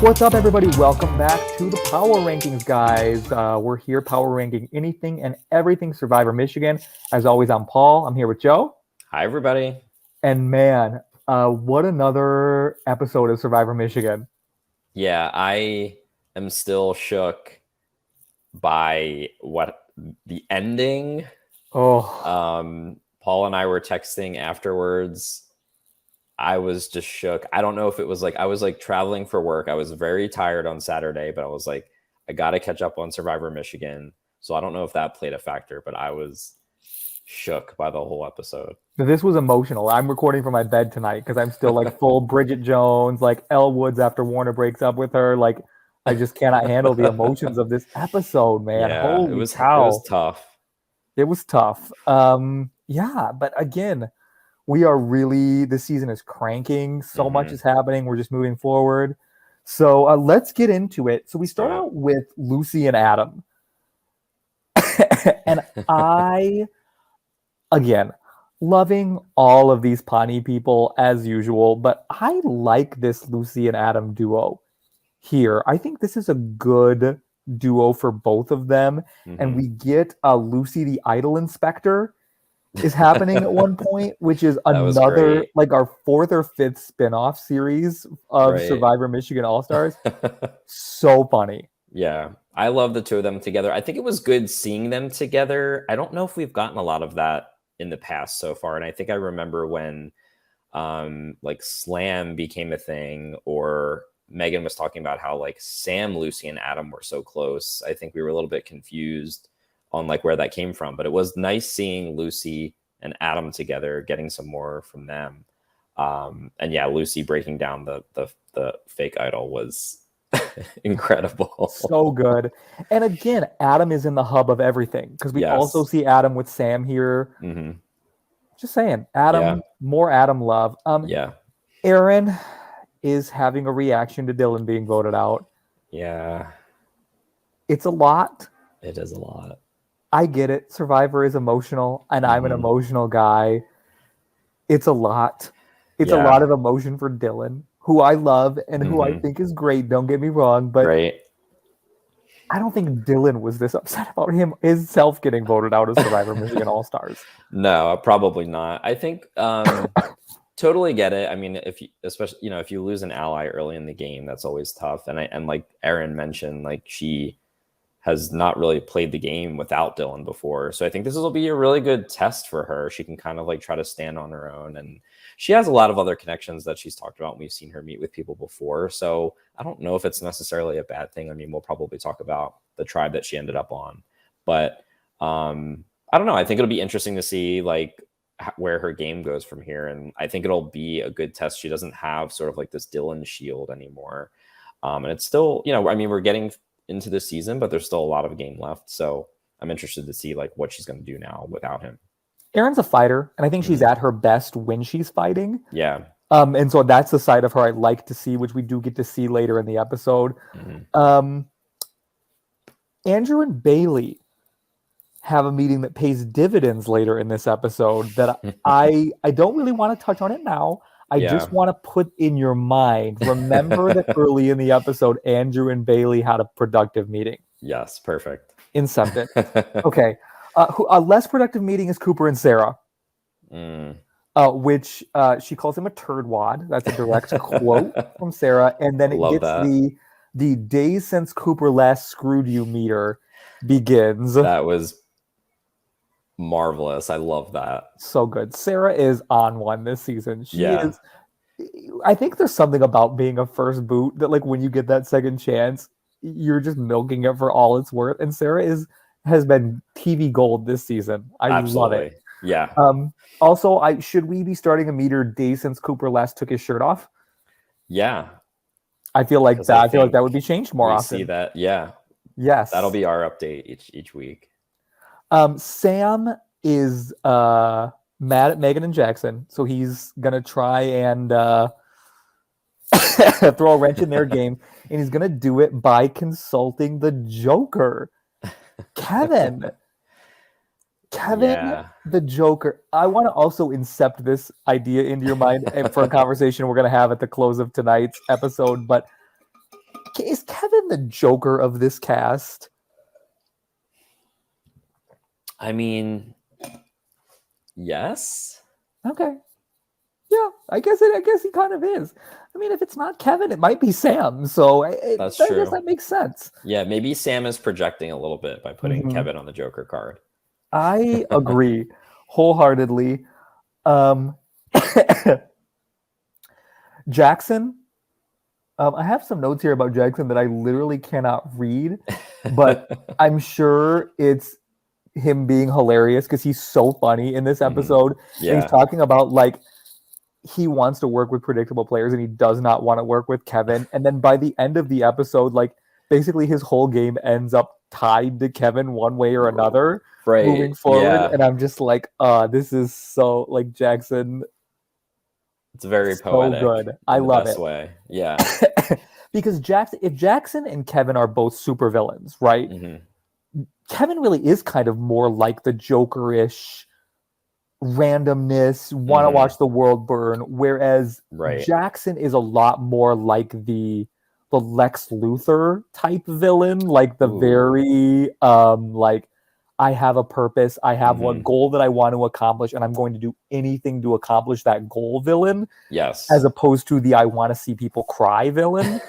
What's up, everybody? Welcome back to the Power Rankings, guys. We're here power ranking anything and everything Survivor Michigan. As always, I'm Paul. I'm here with Joe. Hi, everybody. And man, what another episode of Survivor Michigan. Yeah, I am still shook by the ending. Paul and I were texting afterwards. I was just shook. I don't know if it was I was traveling for work. I was very tired on Saturday, but I was like, I got to catch up on Survivor Michigan. So I don't know if that played a factor, but I was shook by the whole episode. This was emotional. I'm recording from my bed tonight because I'm still full Bridget Jones, Elle Woods after Warner breaks up with her. I just cannot handle the emotions of this episode, man. Yeah, Holy cow. It was tough. It was tough. Yeah, but again, we are really, this season is cranking. So much is happening. We're just moving forward. So let's get into it. So we start out with Lucy and Adam. And again, loving all of these Pawnee people as usual, but I like this Lucy and Adam duo here. I think this is a good duo for both of them. And we get Lucy the Idol Inspector is happening at one point, which is another our fourth or fifth spin-off series of Survivor Michigan All-Stars. So funny. Yeah, I love the two of them together. I think it was good seeing them together. I don't know if we've gotten a lot of that in the past so far, and I think I remember when Slam became a thing, or Megan was talking about how Sam, Lucy, and Adam were so close. I think we were a little bit confused on where that came from, but it was nice seeing Lucy and Adam together, getting some more from them. And yeah, Lucy breaking down the fake idol was incredible. So good. And again, Adam is in the hub of everything, because we also see Adam with Sam here. Just saying, Adam, more Adam love. Aaron is having a reaction to Dylan being voted out. Yeah. It's a lot. It is a lot. I get it. Survivor is emotional, and I'm an emotional guy. It's a lot. It's a lot of emotion for Dylan, who I love and who I think is great. Don't get me wrong, but I don't think Dylan was this upset about himself getting voted out of Survivor Michigan All-Stars. No, probably not. I think totally get it. I mean, if you lose an ally early in the game, that's always tough. And like Erin mentioned, she has not really played the game without Dylan before. So I think this will be a really good test for her. She can kind of try to stand on her own. And she has a lot of other connections that she's talked about. And we've seen her meet with people before. So I don't know if it's necessarily a bad thing. I mean, we'll probably talk about the tribe that she ended up on. But I don't know. I think it'll be interesting to see where her game goes from here. And I think it'll be a good test. She doesn't have sort of this Dylan shield anymore. And it's still, we're getting into the season, but there's still a lot of game left. So I'm interested to see what she's going to do now without him. Erin's a fighter, and I think she's at her best when she's fighting. Yeah. And so that's the side of her I like to see, which we do get to see later in the episode. Andrew and Bailey have a meeting that pays dividends later in this episode that I don't really want to touch on it now. I just want to put in your mind, remember that early in the episode, Andrew and Bailey had a productive meeting. Yes, perfect. Incepted. Okay. A less productive meeting is Cooper and Sarah, which she calls him a turd wad. That's a direct quote from Sarah. And then it gets the days since Cooper last screwed you meter begins. That was marvelous. I love that. So good. Sarah is on one this season. She is. I think there's something about being a first boot that when you get that second chance, you're just milking it for all it's worth. And Sarah has been TV gold this season. I love it. Yeah. Also, should we be starting a meter days since Cooper last took his shirt off? Yeah. I feel like that. I feel like that would be changed more often. See that? Yeah. Yes. That'll be our update each week. Sam is mad at Megan and Jackson, so he's gonna try and throw a wrench in their game, and he's gonna do it by consulting the Joker, Kevin. The Joker. I want to also incept this idea into your mind and for a conversation we're gonna have at the close of tonight's episode. But is Kevin the Joker of this cast? I mean, yes. Okay. Yeah, I guess he kind of is. I mean, if it's not Kevin, it might be Sam. So That's I true. guess that makes sense. Yeah, maybe Sam is projecting a little bit by putting Mhm. Kevin on the Joker card. I agree wholeheartedly. Jackson. I have some notes here about Jackson that I literally cannot read, but I'm sure it's him being hilarious because he's so funny in this episode. Yeah. And he's talking about like he wants to work with predictable players and he does not want to work with Kevin. And then by the end of the episode, like basically his whole game ends up tied to Kevin one way or another moving forward. Yeah. And I'm just like, this is so like Jackson. It's very so poetic. good. I love it. Way. Yeah. Because if Jackson and Kevin are both supervillains, right? Mm-hmm. Kevin really is kind of more like the Joker-ish randomness, want to watch the world burn, whereas Jackson is a lot more like the Lex Luthor type villain, like the very like I have a purpose, I have one goal that I want to accomplish, and I'm going to do anything to accomplish that goal villain. Yes. As opposed to the I want to see people cry villain.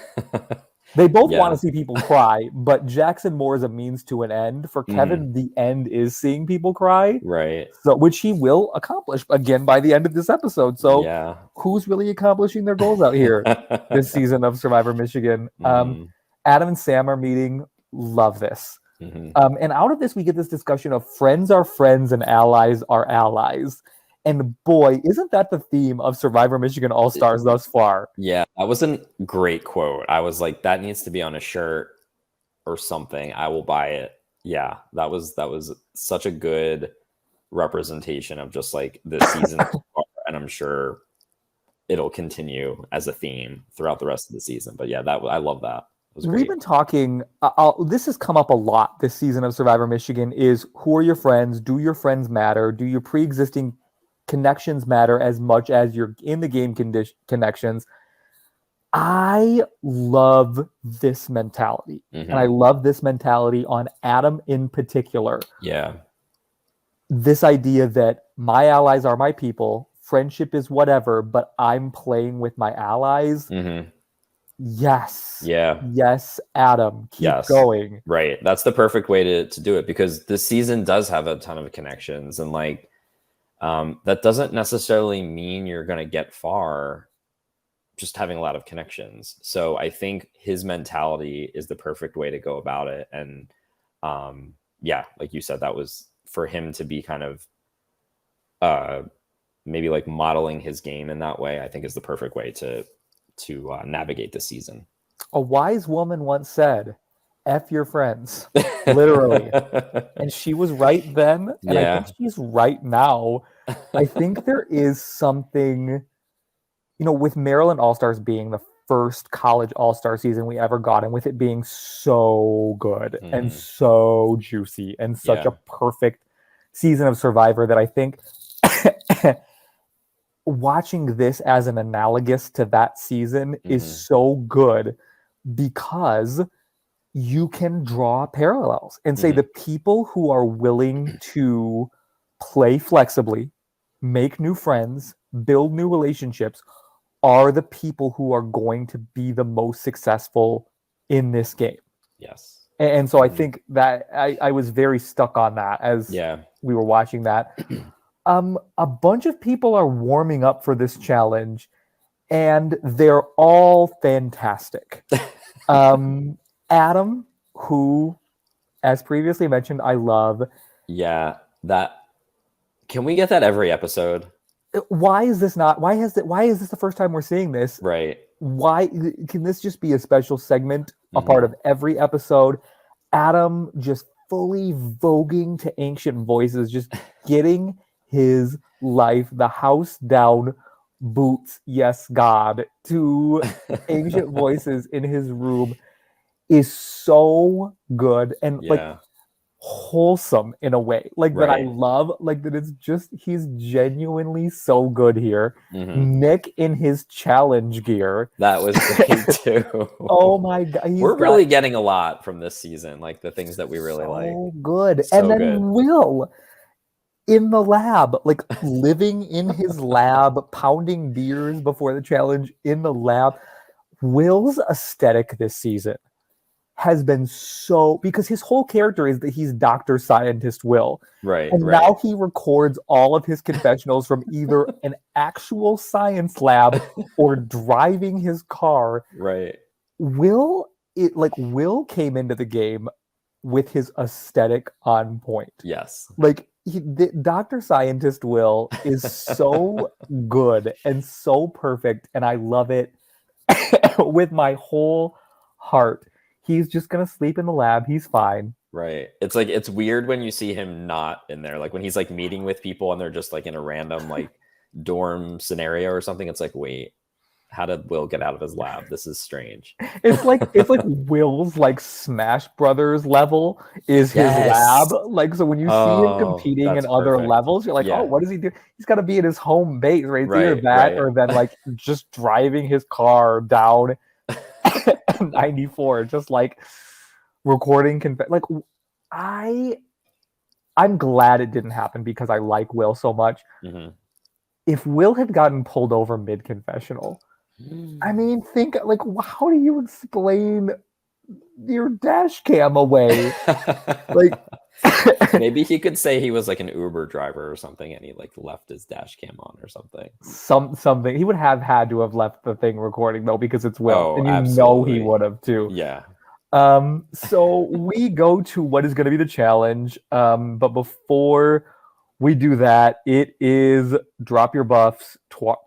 They both want to see people cry, but Jackson more is a means to an end. For Kevin, the end is seeing people cry. Right. So, which he will accomplish again by the end of this episode. So who's really accomplishing their goals out here this season of Survivor Michigan? Adam and Sam are meeting. Love this. And out of this, we get this discussion of friends are friends and allies are allies. And boy, isn't that the theme of Survivor Michigan All-Stars thus far? Yeah, that was a great quote. I was like, that needs to be on a shirt or something. I will buy it. Yeah, that was such a good representation of just like this season. And I'm sure it'll continue as a theme throughout the rest of the season. But yeah, I love that. We've been talking, this has come up a lot this season of Survivor Michigan, is who are your friends? Do your friends matter? Do your pre-existing connections matter as much as your in-the-game connections? I love this mentality. And I love this mentality on Adam in particular. Yeah. This idea that my allies are my people, friendship is whatever, but I'm playing with my allies. Yes. Yeah. Yes, Adam. Keep going. Right. That's the perfect way to do it, because this season does have a ton of connections, and like that doesn't necessarily mean you're going to get far just having a lot of connections. So I think his mentality is the perfect way to go about it. And yeah, like you said, that was for him to be kind of maybe like modeling his game in that way, I think is the perfect way to navigate the season. A wise woman once said, F your friends, literally. And she was right then, and I think she's right now. I think there is something, with Maryland All-Stars being the first college All-Star season we ever got, and with it being so good and so juicy and such a perfect season of Survivor, that I think watching this as an analogous to that season is so good, because you can draw parallels and say the people who are willing to play flexibly, make new friends, build new relationships are the people who are going to be the most successful in this game. Yes. And so I think that I was very stuck on that as we were watching that. A bunch of people are warming up for this challenge, and they're all fantastic. Adam, who, as previously mentioned, I love. Yeah, that. Can we get that every episode? Why is this not? Why is this the first time we're seeing this? Right. Why can this just be a special segment, a part of every episode? Adam just fully voguing to ancient voices, just getting his life, the house down, boots, yes, God, to ancient voices in his room is so good. And like wholesome in a way, like that I Right. love, like that it's just he's genuinely so good here. Nick in his challenge gear. That was great too. Oh my god, We're really getting a lot from this season, like the things that we really like. so good. And So then good. Will in the lab, like living in his lab, pounding beers before the challenge in the lab. Will's aesthetic this season has been so, because his whole character is that he's Dr. Scientist Will. Right. And Right. now he records all of his confessionals from either an actual science lab or driving his car. Right. Will came into the game with his aesthetic on point. Yes. Like Dr. Scientist Will is so good and so perfect, and I love it with my whole heart. He's just gonna sleep in the lab. He's fine. Right. It's like, it's weird when you see him not in there. Like when he's like meeting with people and they're just like in a random like dorm scenario or something. It's like, wait, how did Will get out of his lab? This is strange. It's like Will's like Smash Brothers level is his lab. Like, so when you see him competing in other levels, you're like, oh, what does he do? He's got to be at his home base, right? Either that or then like just driving his car down 94, just like recording. Like, I'm glad it didn't happen because I like Will so much. If Will had gotten pulled over mid confessional, I mean, think like, how do you explain your dash cam away? Like, maybe he could say he was like an Uber driver or something, and he like left his dash cam on or something. Something he would have had to have left the thing recording though, because it's Will, and you absolutely. know he would have too. Yeah. So we go to what is going to be the challenge. But before we do that, it is drop your buffs,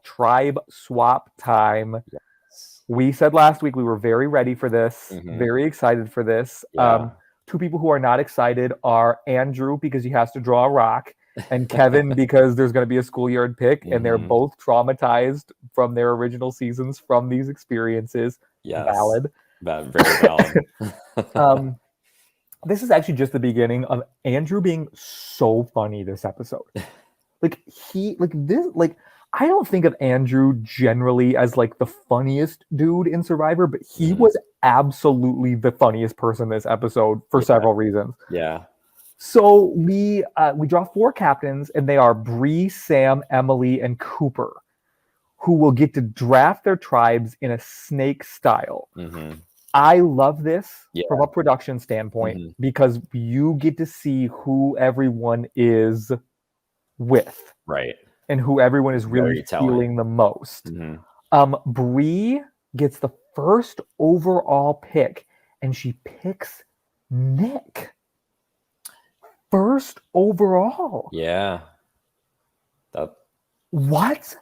tribe swap time. Yes. We said last week we were very ready for this, very excited for this. Yeah. Two people who are not excited are Andrew, because he has to draw a rock, and Kevin, because there's going to be a schoolyard pick, and they're both traumatized from their original seasons from these experiences. Yes. Valid. Very valid. This is actually just the beginning of Andrew being so funny this episode. I don't think of Andrew generally as like the funniest dude in Survivor, but he was absolutely the funniest person this episode for several reasons. Yeah. So we draw 4 captains, and they are Bree, Sam, Emily, and Cooper, who will get to draft their tribes in a snake style. I love this from a production standpoint because you get to see who everyone is with. Right. And who everyone is really feeling the most. Bree gets the first overall pick, and she picks Nick. First overall. Yeah. What?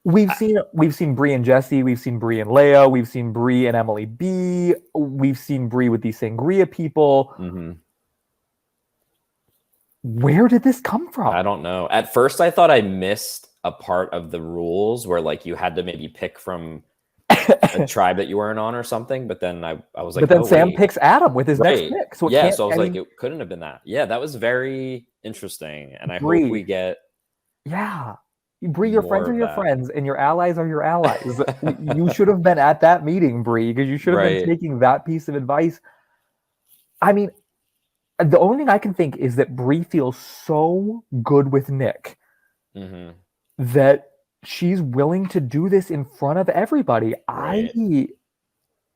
We've seen Bree and Jesse, we've seen Bree and Leia, we've seen Bree and Emily B, we've seen Bree with these Sangria people. Where did this come from? I don't know. At first, I thought I missed a part of the rules where like you had to maybe pick from a tribe that you weren't on or something. But then I was like, but then Sam picks Adam with his next pick. So so I was like, it couldn't have been that. Yeah, that was very interesting, and I hope we get. Yeah, Bree, your friends are your friends, and your allies are your allies. You should have been at that meeting, Bree, because you should have been taking that piece of advice. I mean, the only thing I can think is that Bree feels so good with Nick that she's willing to do this in front of everybody.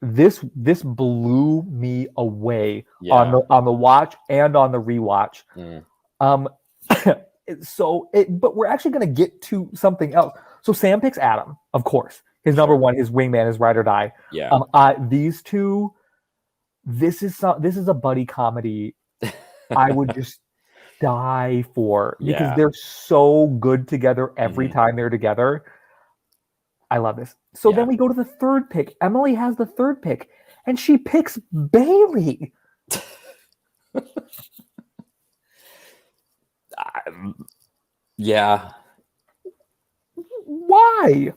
This blew me away on the watch and on the rewatch. But we're actually going to get to something else. So Sam picks Adam, of course. His number one, his wingman, his ride or die. Yeah. These two, this is a buddy comedy I would just die for because they're so good together every time they're together. I love this. So then we go to the third pick. Emily has the third pick, and she picks Bailey. Yeah. Why?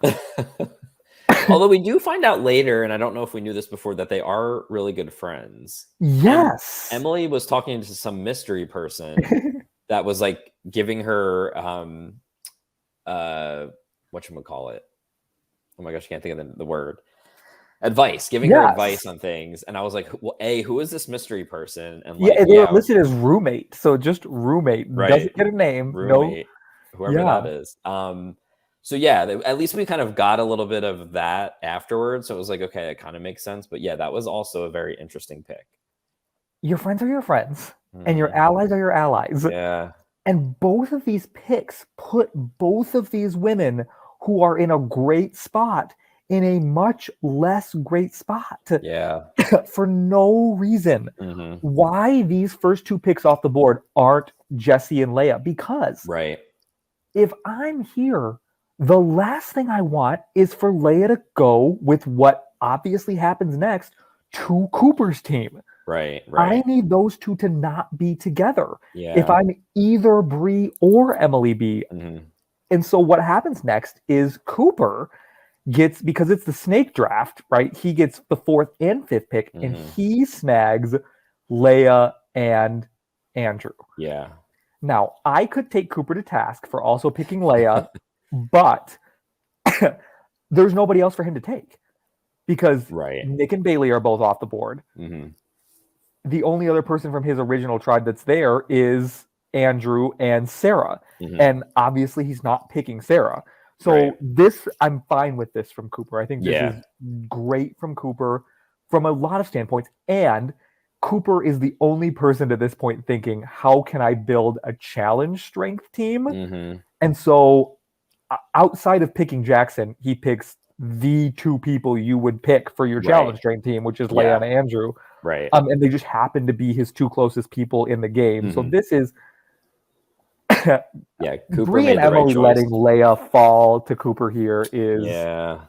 Although we do find out later, and I don't know if we knew this before, that they are really good friends. Yes. Emily was talking to some mystery person that was like giving her whatchamacallit. Oh my gosh, I can't think of the word. Advice, giving her advice on things. And I was like, well, who is this mystery person? And like, yeah, they were listed as roommate. So just roommate. Right. Doesn't get a name. Roommate, whoever that Yeah. is. So yeah, at least we kind of got a little bit of that afterwards. So it was like, okay, it kind of makes sense. But yeah, that was also a very interesting pick. Your friends are your friends, and your allies are your allies. Yeah. And both of these picks put both of these women who are in a great spot in a much less great spot. Yeah. For no reason. Mm-hmm. Why these first two picks off the board aren't Jesse and Leia? Because if I'm here, the last thing I want is for Leia to go with what obviously happens next to Cooper's team. Right. I need those two to not be together. Yeah. If I'm either Bree or Emily B. Mm-hmm. And so what happens next is Cooper gets, because it's the snake draft, right? He gets the 4th and 5th pick, and he snags Leia and Andrew. Yeah. Now, I could take Cooper to task for also picking Leia, but there's nobody else for him to take because Nick and Bailey are both off the board. Mm-hmm. The only other person from his original tribe that's there is Andrew and Sarah. Mm-hmm. And obviously he's not picking Sarah. So this, I'm fine with this from Cooper. I think this is great from Cooper from a lot of standpoints. And Cooper is the only person to this point thinking, how can I build a challenge strength team? Mm-hmm. And so outside of picking Jackson, he picks the two people you would pick for your challenge strength team, which is Leia and Andrew. Right. And they just happen to be his two closest people in the game. So this is Cooper Bree and Emily letting Leia fall to Cooper here is that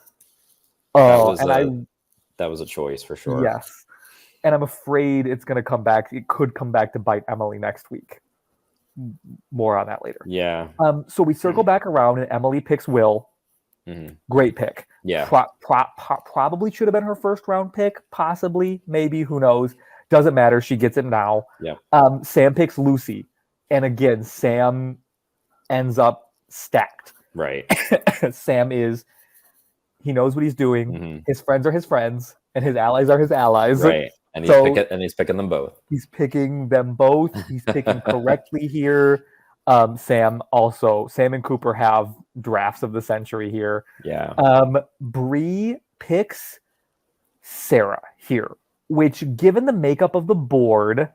was a choice for sure. Yes. And I'm afraid it's going to come back. It could come back to bite Emily next week. More on that later. Yeah. So we circle back around and Emily picks Will. Mm-hmm. Great pick. Yeah. Probably should have been her first round pick. Possibly, maybe, who knows? Doesn't matter. She gets it now. Yeah. Sam picks Lucy. And again, Sam ends up stacked. Right. Sam he knows what he's doing. Mm-hmm. His friends are his friends, and his allies are his allies. Right. And he's picking them both. He's picking them both. He's picking correctly here. Sam and Cooper have drafts of the century here. Yeah. Bree picks Sarah here, which, given the makeup of the board,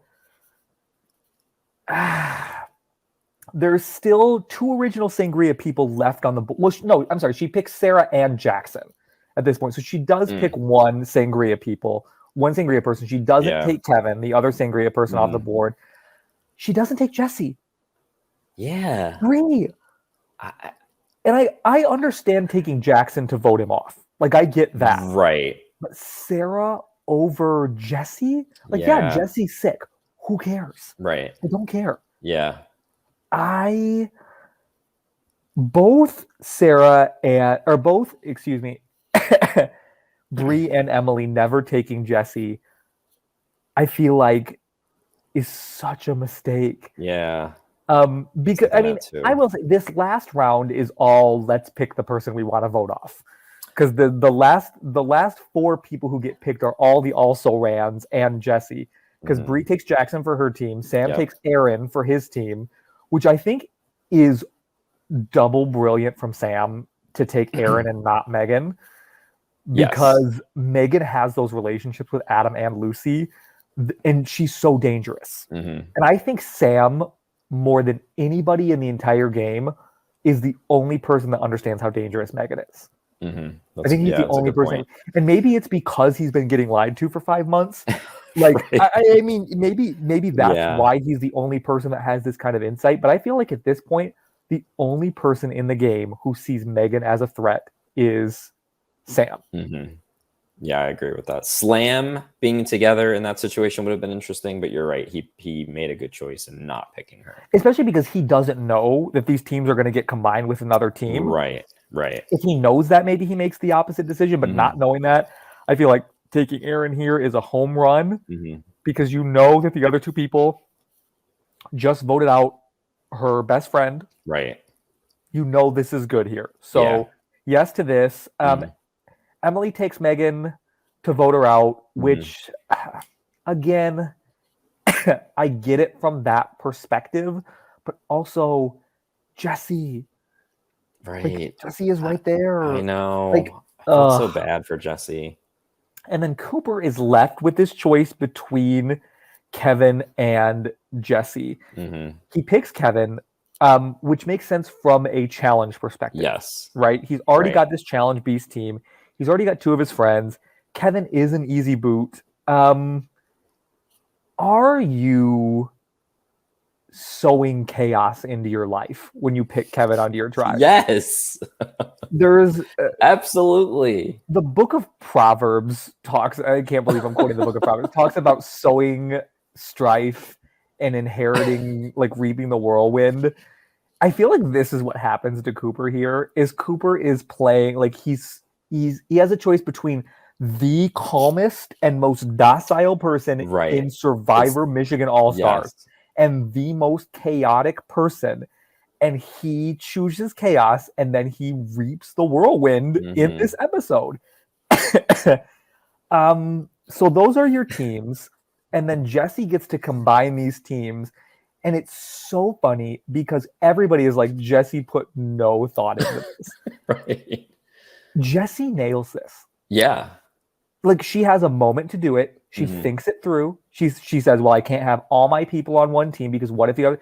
there's still 2 original Sangria people left on the board. Well, no, I'm sorry. She picks Sarah and Jackson at this point. So she does pick one Sangria person. She doesn't take Kevin, the other Sangria person, off the board. She doesn't take Jesse. Yeah. Bree. And I understand taking Jackson to vote him off. Like, I get that. Right. But Sarah over Jesse? Like, Jesse's sick. Who cares? Right. I don't care. Yeah. Both Bree and Emily never taking Jesse, I feel like is such a mistake. Yeah. Because I will say this last round is all let's pick the person we want to vote off. Because the last 4 people who get picked are all the also-rans and Jesse. Because Bree takes Jackson for her team, Sam takes Aaron for his team, which I think is double brilliant from Sam to take Aaron and not Megan. Because Megan has those relationships with Adam and Lucy, and she's so dangerous. And I think Sam, more than anybody in the entire game, is the only person that understands how dangerous Megan is. I think he's the only person. Point. And maybe it's because he's been getting lied to for 5 months. Like, I mean, maybe that's why he's the only person that has this kind of insight. But I feel like at this point, the only person in the game who sees Megan as a threat is Sam. Yeah, I agree with that. Slam being together in that situation would have been interesting, but you're right. He made a good choice in not picking her. Especially because he doesn't know that these teams are going to get combined with another team. Right. Right. If he knows that, maybe he makes the opposite decision, but not knowing that, I feel like taking Aaron here is a home run because you know that the other two people just voted out her best friend. Right. You know this is good here. So yes to this. Emily takes Megan to vote her out, which again, I get it from that perspective, but also Jesse. Right. Like, Jesse is right there. I know. Like, I felt so bad for Jesse. And then Cooper is left with this choice between Kevin and Jesse. He picks Kevin, which makes sense from a challenge perspective. Yes. Right? He's already got this challenge beast team. He's already got two of his friends. Kevin is an easy boot. Are you sowing chaos into your life when you pick Kevin onto your tribe? Yes. There's absolutely. The book of Proverbs talks, I can't believe I'm quoting the book of Proverbs, talks about sowing strife and inheriting, like reaping the whirlwind. I feel like this is what happens to Cooper here, is Cooper is playing, like he has a choice between the calmest and most docile person in Survivor Michigan All-Stars and the most chaotic person. And he chooses chaos, and then he reaps the whirlwind in this episode. So those are your teams. And then Jesse gets to combine these teams. And it's so funny because everybody is like, Jesse put no thought into this. Jesse nails this. Yeah. Like, she has a moment to do it. She thinks it through. She says, well, I can't have all my people on one team because what if the other...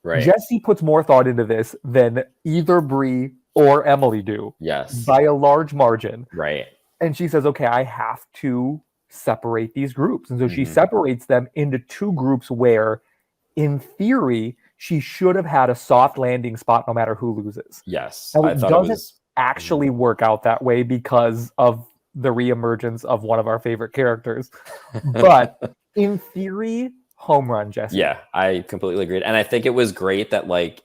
Jesse puts more thought into this than either Bree or Emily do. Yes. By a large margin. Right. And she says, okay, I have to separate these groups. And so she separates them into two groups where, in theory, she should have had a soft landing spot no matter who loses. Yes. Now, it doesn't actually work out that way because of the reemergence of one of our favorite characters. But in theory... home run, Jesse. Yeah, I completely agreed. And I think it was great that like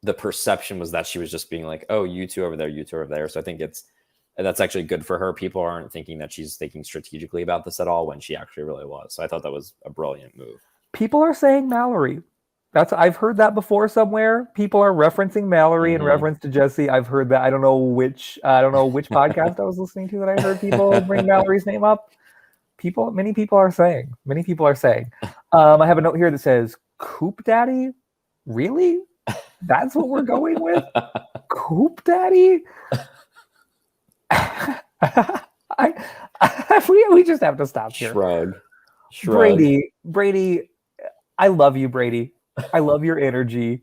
the perception was that she was just being like, oh, you two over there, you two over there. So I think that's actually good for her. People aren't thinking that she's thinking strategically about this at all when she actually really was. So I thought that was a brilliant move. People are saying Mallory. I've heard that before somewhere. People are referencing Mallory in reference to Jesse. I've heard that. I don't know which podcast I was listening to that I heard people bring Mallory's name up. Many people are saying. I have a note here that says, Coop Daddy? Really? That's what we're going with? Coop Daddy? We just have to stop here. Shrug. Brady, I love you, Brady. I love your energy.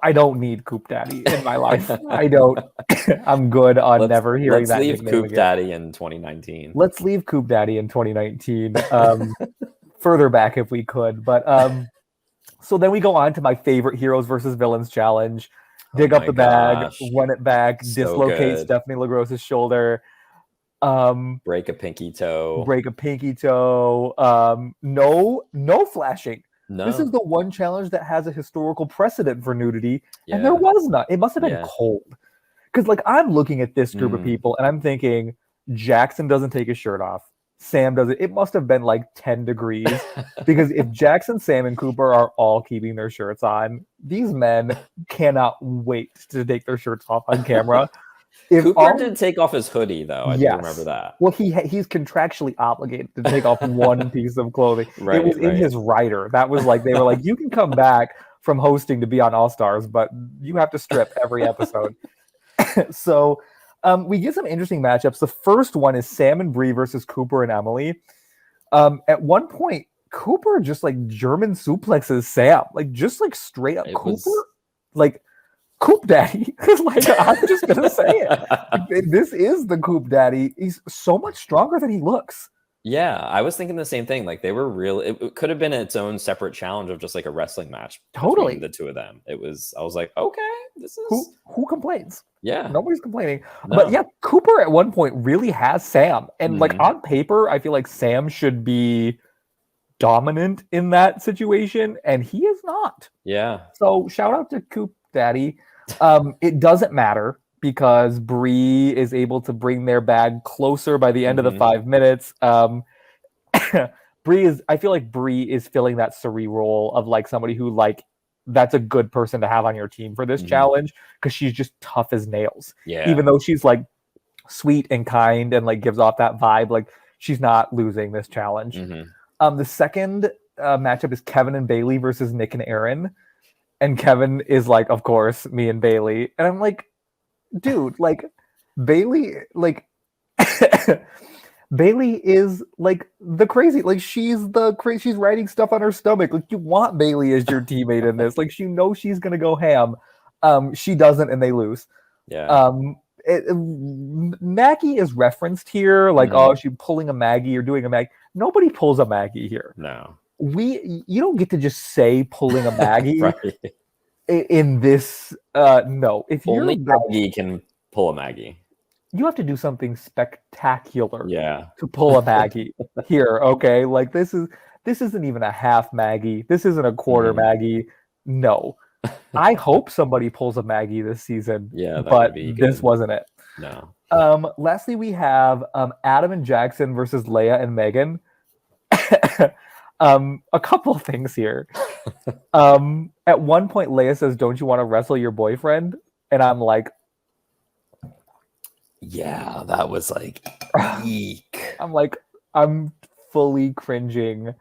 I don't need Coop Daddy in my life. I don't. I'm good on never hearing that. Let's leave Coop Daddy in 2019. Let's leave Coop Daddy in 2019. Further back if we could. But so then we go on to my favorite Heroes versus Villains challenge. Dig up the bag, run it back, dislocate Stephanie LaGrosse's shoulder. Break a pinky toe. No flashing. No. This is the one challenge that has a historical precedent for nudity, and there was none. It must have been cold. Because, like, I'm looking at this group of people, and I'm thinking, Jackson doesn't take his shirt off. Sam doesn't. It must have been, like, 10 degrees. Because if Jackson, Sam, and Cooper are all keeping their shirts on, these men cannot wait to take their shirts off on camera. Cooper did take off his hoodie, though. I do remember that. Well, he's contractually obligated to take off one piece of clothing. It was in his rider. That was like, they were like, you can come back from hosting to be on All Stars, but you have to strip every episode. So we get some interesting matchups. The first one is Sam and Bree versus Cooper and Emily. At one point, Cooper just like German suplexes Sam, like just like straight up like Coop Daddy. Like, I'm just gonna say it. This is the Coop Daddy. He's so much stronger than he looks. Yeah, I was thinking the same thing. Like, they were real. It could have been its own separate challenge of just like a wrestling match. Totally, the two of them. I was like, okay, this is who complains. Yeah, nobody's complaining. No. But yeah, Cooper at one point really has Sam, and like on paper, I feel like Sam should be dominant in that situation, and he is not. Yeah. So shout out to Coop Daddy. It doesn't matter because Bree is able to bring their bag closer by the end of the 5 minutes. I feel like Bree is filling that Suri role of like somebody who like that's a good person to have on your team for this challenge because she's just tough as nails. Yeah. Even though she's like sweet and kind and like gives off that vibe, like she's not losing this challenge. The second matchup is Kevin and Bailey versus Nick and Aaron. And Kevin is like, of course, me and Bailey. And I'm like, dude, like Bailey, like Bailey is like the crazy, like she's writing stuff on her stomach. Like you want Bailey as your teammate in this. Like you know she's gonna go ham. She doesn't, and they lose. Yeah. Maggie is referenced here, like oh, she's pulling a Maggie or doing a Maggie. Nobody pulls a Maggie here. No. You don't get to just say pulling a Maggie Right. in this. No, if you're only Maggie can pull a Maggie. You have to do something spectacular to pull a Maggie here, okay? Like this isn't even a half Maggie. This isn't a quarter Maggie. No. I hope somebody pulls a Maggie this season. Yeah, but this wasn't it. No. Lastly, we have Adam and Jackson versus Leia and Megan. A couple of things here. At one point, Leia says, "Don't you want to wrestle your boyfriend?" And I'm like, yeah, that was like, eek. I'm like, I'm fully cringing.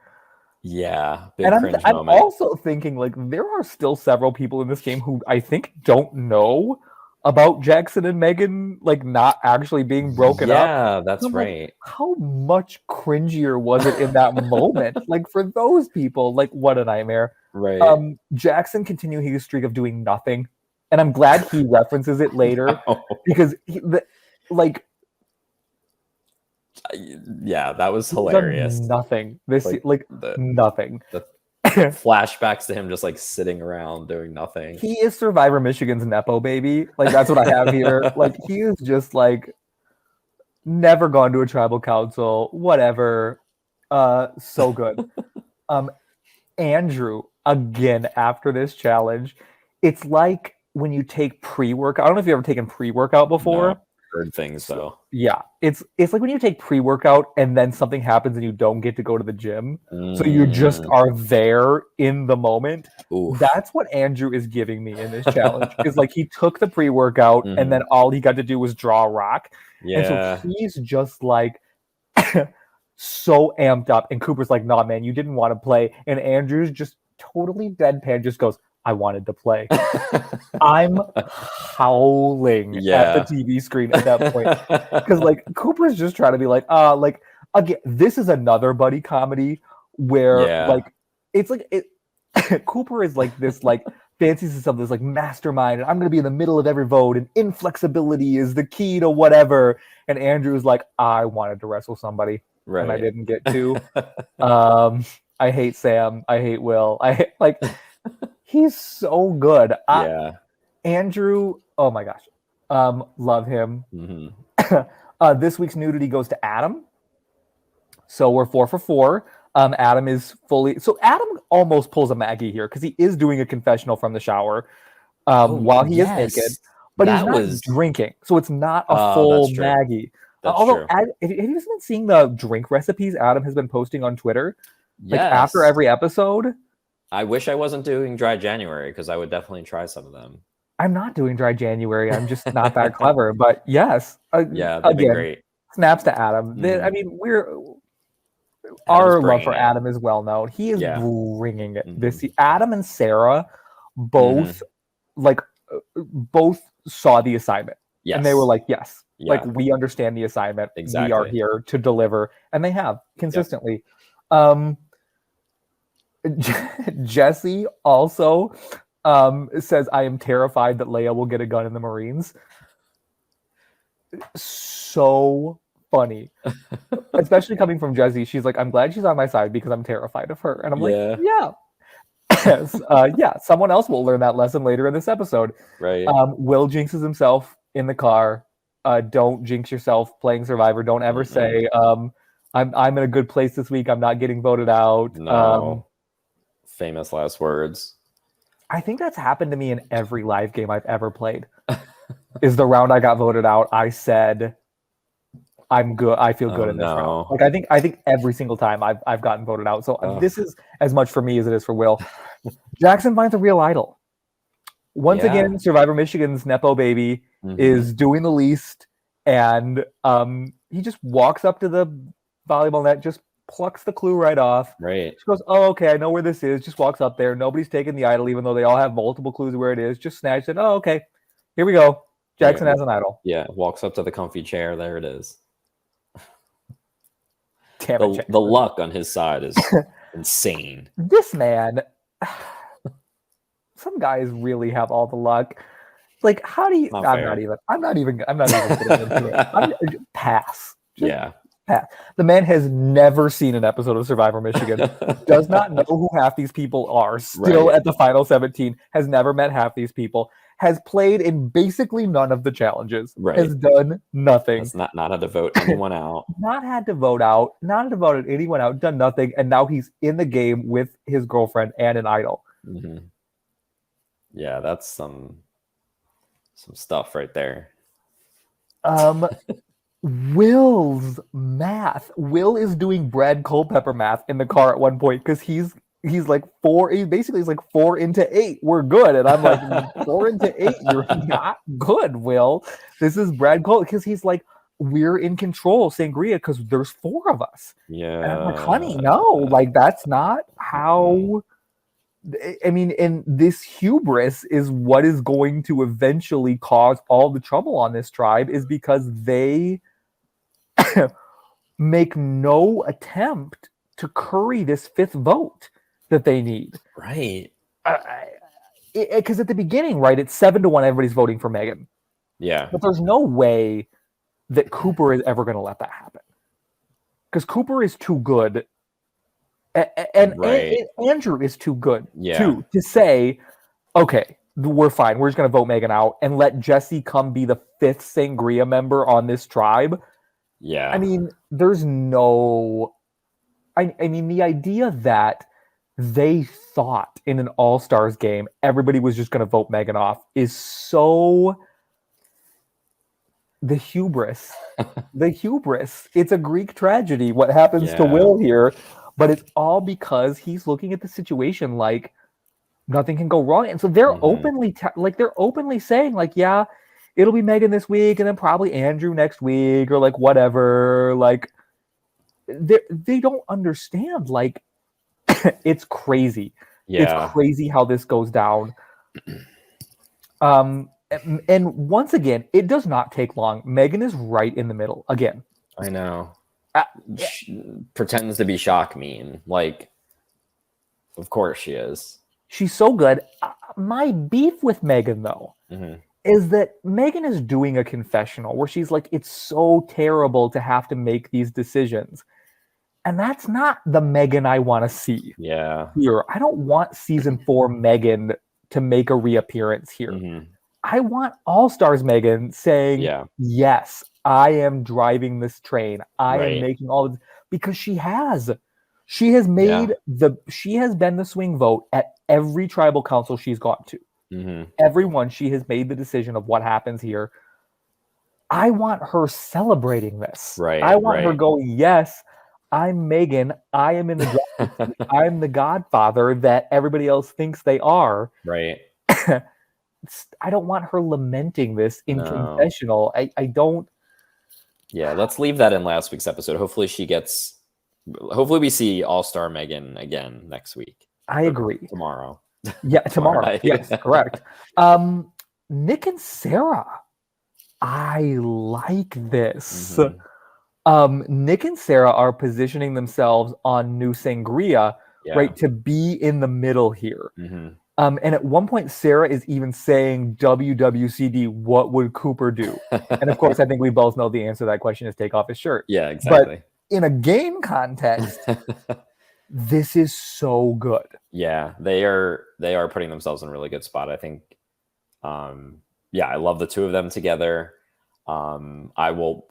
Yeah, big and cringe I'm moment. also thinking like there are still several people in this game who I think don't know about Jackson and Megan like not actually being broken up. Yeah, that's right. Like, how much cringier was it in that moment? Like for those people, like what a nightmare. Right. Jackson continuing his streak of doing nothing, and I'm glad he references it later because yeah, that was hilarious. Nothing. This nothing. The flashbacks to him just like sitting around doing nothing. He is Survivor Michigan's Nepo baby. Like that's what I have here. Like he is just like never gone to a tribal council, whatever. So good. Andrew, again, after this challenge, it's like when you take pre-workout. I don't know if you've ever taken pre-workout before. No, heard things though. Yeah, it's like when you take pre-workout and then something happens and you don't get to go to the gym, so you just are there in the moment. Oof. That's what Andrew is giving me in this challenge. Is like he took the pre-workout and then all he got to do was draw a rock. Yeah, and so he's just like so amped up, and Cooper's like, "Nah, man, you didn't want to play," and Andrew's just totally deadpan, just goes, "I wanted to play." I'm howling at the TV screen at that point because like Cooper's just trying to be like, like again, this is another buddy comedy where like it's like it. Cooper is like this like fancies himself this like mastermind, and I'm gonna be in the middle of every vote, and inflexibility is the key to whatever. And Andrew's like, I wanted to wrestle somebody, and I didn't get to. I hate Sam. I hate Will. I hate, like. He's so good. Andrew, oh my gosh. Love him. This week's nudity goes to Adam. So we're 4 for 4. Adam is fully... So Adam almost pulls a Maggie here because he is doing a confessional from the shower while he is naked. But he's not drinking. So it's not a full Maggie. Although, have you been seeing the drink recipes Adam has been posting on Twitter? Like after every episode? I wish I wasn't doing dry January because I would definitely try some of them. I'm not doing dry January. I'm just not that clever. But yes, that'd be great. Snaps to Adam. I mean, our love for Adam is well known. He is bringing it. This Adam and Sarah both both saw the assignment, and they were like, "Yes, like we understand the assignment. Exactly. We are here to deliver," and they have consistently. Jesse also says, "I am terrified that Leia will get a gun in the Marines." So funny, especially coming from Jesse. She's like, "I'm glad she's on my side because I'm terrified of her," and I'm like, "Yeah, someone else will learn that lesson later in this episode." Right. Will jinxes himself in the car. Don't jinx yourself playing Survivor. Don't ever say, "I'm in a good place this week. I'm not getting voted out." No. Famous last words. I think that's happened to me in every live game I've ever played. Is the round I got voted out, I said, I'm good. I feel good Oh in this round. no. Like I think every single time I've gotten voted out. So Ugh. this is as much for me as it is for Will. Jackson finds a real idol. Once Yeah. again, Survivor Michigan's Nepo baby is doing the least, and he just walks up to the volleyball net, just plucks the clue right off. Right. She goes, "Oh, okay, I know where this is." Just walks up there. Nobody's taking the idol, even though they all have multiple clues where it is. Just snatched it. Oh, okay, here we go. Jackson has an idol. Yeah, walks up to the comfy chair. There it is. Damn it, The luck on his side is insane. This man, some guys really have all the luck. Like, how do you? I'm not even getting into it. Pass. Just yeah. pass. The man has never seen an episode of Survivor Michigan. Does not know who half these people are. Still at the final 17. Has never met half these people. Has played in basically none of the challenges. Right. Has done nothing. Has not had to vote anyone out. Not had to vote out. Not had to vote anyone out. Done nothing. And now he's in the game with his girlfriend and an idol. Mm-hmm. Yeah, that's some stuff right there. Will's math. Will is doing Brad Culpepper math in the car at one point because he's like he's like 4 into 8. We're good. And I'm like, 4 into 8, you're not good, Will. This is Brad Cole because he's like, we're in control, Sangria, because there's 4 of us. Yeah. And I'm like, honey, no, like that's not how. I mean, and this hubris is what is going to eventually cause all the trouble on this tribe, is because they make no attempt to curry this 5th vote that they need. Right. Because at the beginning, right, it's 7-1, everybody's voting for Megan. Yeah. But there's no way that Cooper is ever going to let that happen. Because Cooper is too good. And Andrew is too good, too, to say, okay, we're fine. We're just going to vote Megan out and let Jesse come be the 5th Sangria member on this tribe. Yeah. I mean, there's no... I mean, the idea that they thought in an All-Stars game everybody was just going to vote Megan off is so... The hubris. The hubris. It's a Greek tragedy, what happens to Will here. But it's all because he's looking at the situation like nothing can go wrong. And so they're openly they're openly saying like, yeah, it'll be Megan this week and then probably Andrew next week or like whatever. Like they don't understand. Like it's crazy. Yeah. It's crazy how this goes down. And once again, it does not take long. Megan is right in the middle again. I know. Pretends to be shock mean. Like, of course she is. She's so good. My beef with Megan, though, is that Megan is doing a confessional where she's like, it's so terrible to have to make these decisions. And that's not the Megan I want to see. Yeah. Here. I don't want season 4 Megan to make a reappearance here. I want All-Stars Megan saying, yes, I am driving this train. I am making all of, because she has made she has been the swing vote at every tribal council she's gone to. Everyone, she has made the decision of what happens here. I want her celebrating this. I want her going, yes, I'm Megan. I am in the I'm the godfather that everybody else thinks they are. Right. I don't want her lamenting this in confessional. I don't. Yeah, let's leave that in last week's episode. Hopefully we see All-Star Megan again next week. I agree. Tomorrow. Yeah, tomorrow. Yes, correct. Nick and Sarah. I like this. Nick and Sarah are positioning themselves on New Sangria, right, to be in the middle here. And at one point, Sarah is even saying, WWCD, what would Cooper do? And of course, I think we both know the answer to that question is take off his shirt. Yeah, exactly. But in a game context, this is so good. Yeah, they are putting themselves in a really good spot. I think, I love the two of them together. I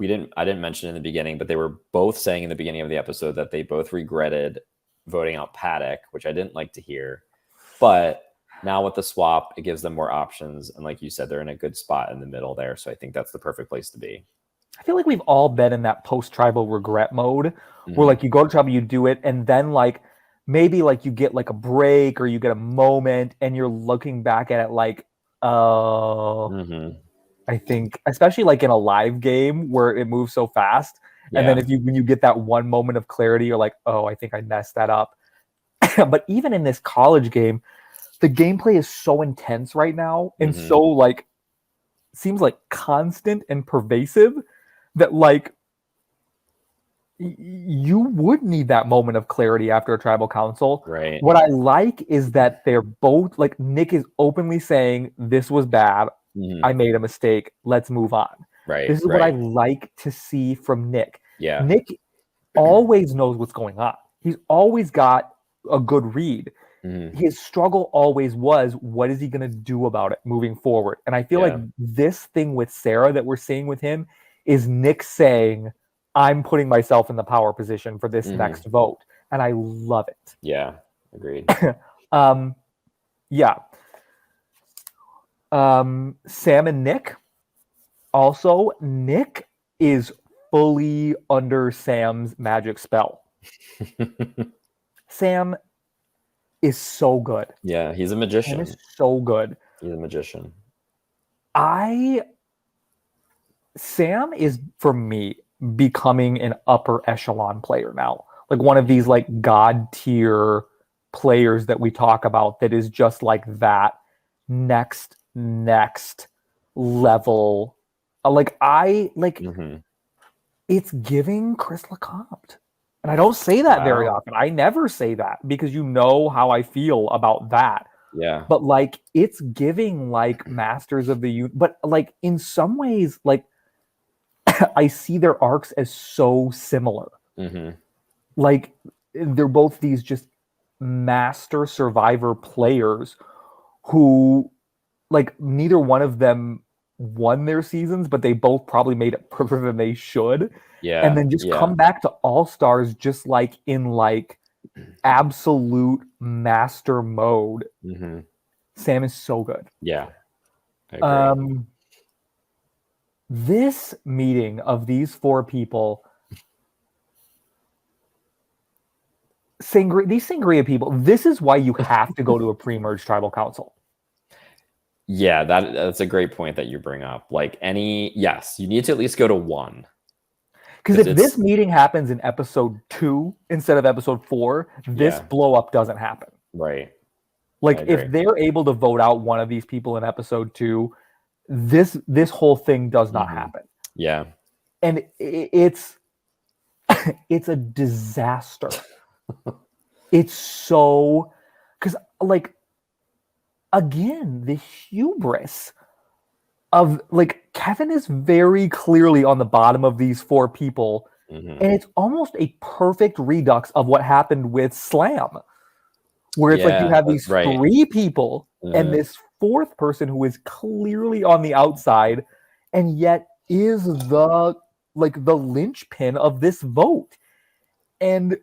didn't mention in the beginning, but they were both saying in the beginning of the episode that they both regretted voting out Paddock, which I didn't like to hear. But Now with the swap, it gives them more options. And like you said, they're in a good spot in the middle there. So I think that's the perfect place to be. I feel like we've all been in that post-tribal regret mode where Mhm. like you go to tribal, you do it, and then like maybe like you get like a break or you get a moment and you're looking back at it like, oh, Mhm. I think, especially like in a live game where it moves so fast. And then Yeah. when you get that one moment of clarity, you're like, oh, I think I messed that up. But even in this college game, the gameplay is so intense right now and Mhm. so like seems like constant and pervasive that like you would need that moment of clarity after a tribal council. Right. What I like is that they're both like Nick is openly saying this was bad. Mhm. I made a mistake. Let's move on. Right. This is what I Right. like to see from Nick. Yeah. Nick always knows what's going on. He's always got a good read. Mhm. His struggle always was, what is he going to do about it moving forward? And I feel like Yeah. this thing with Sarah that we're seeing with him is Nick saying, I'm putting myself in the power position for this Mhm. next vote. And I love it. Yeah. Agreed. Yeah. Sam and Nick. Also, Nick is fully under Sam's magic spell. Sam is so good. Yeah. He's a Sam magician. is so good. He's a magician. Sam is, for me, becoming an upper echelon player now. Like one of these like god tier players that we talk about that is just like that next level. Mhm. It's giving Chris LeCompte. And I don't say that very Wow. often. I never say that because you know how I feel about that. Yeah. But like it's giving like Masters of the but like in some ways like I see their arcs as so similar. Mhm. Like they're both these just master survivor players who like neither one of them won their seasons, but they both probably made it further than they should. And Yeah. then just Yeah. come back to All Stars just like in like absolute master mode. Mhm. Sam is so good. Yeah. I agree. This meeting of these four people, these Sangria people, this is why you have to go to a pre-merge tribal council. Yeah, that's a great point that you bring up. Like yes, you need to at least go to one. Because 'Cause if this meeting happens in episode 2 instead of episode 4, this Yeah. blow up doesn't happen. Right. I Like if agree. they're able to vote out one of these people in episode 2, this whole thing does not Mhm. happen. Yeah. And it's a disaster. It's so because like again, the hubris of like Kevin is very clearly on the bottom of these four people, Mhm. and it's almost a perfect redux of what happened with Slam, where it's like you Yeah, have these right. three people and Mhm. this fourth person who is clearly on the outside, and yet is the linchpin of this vote, and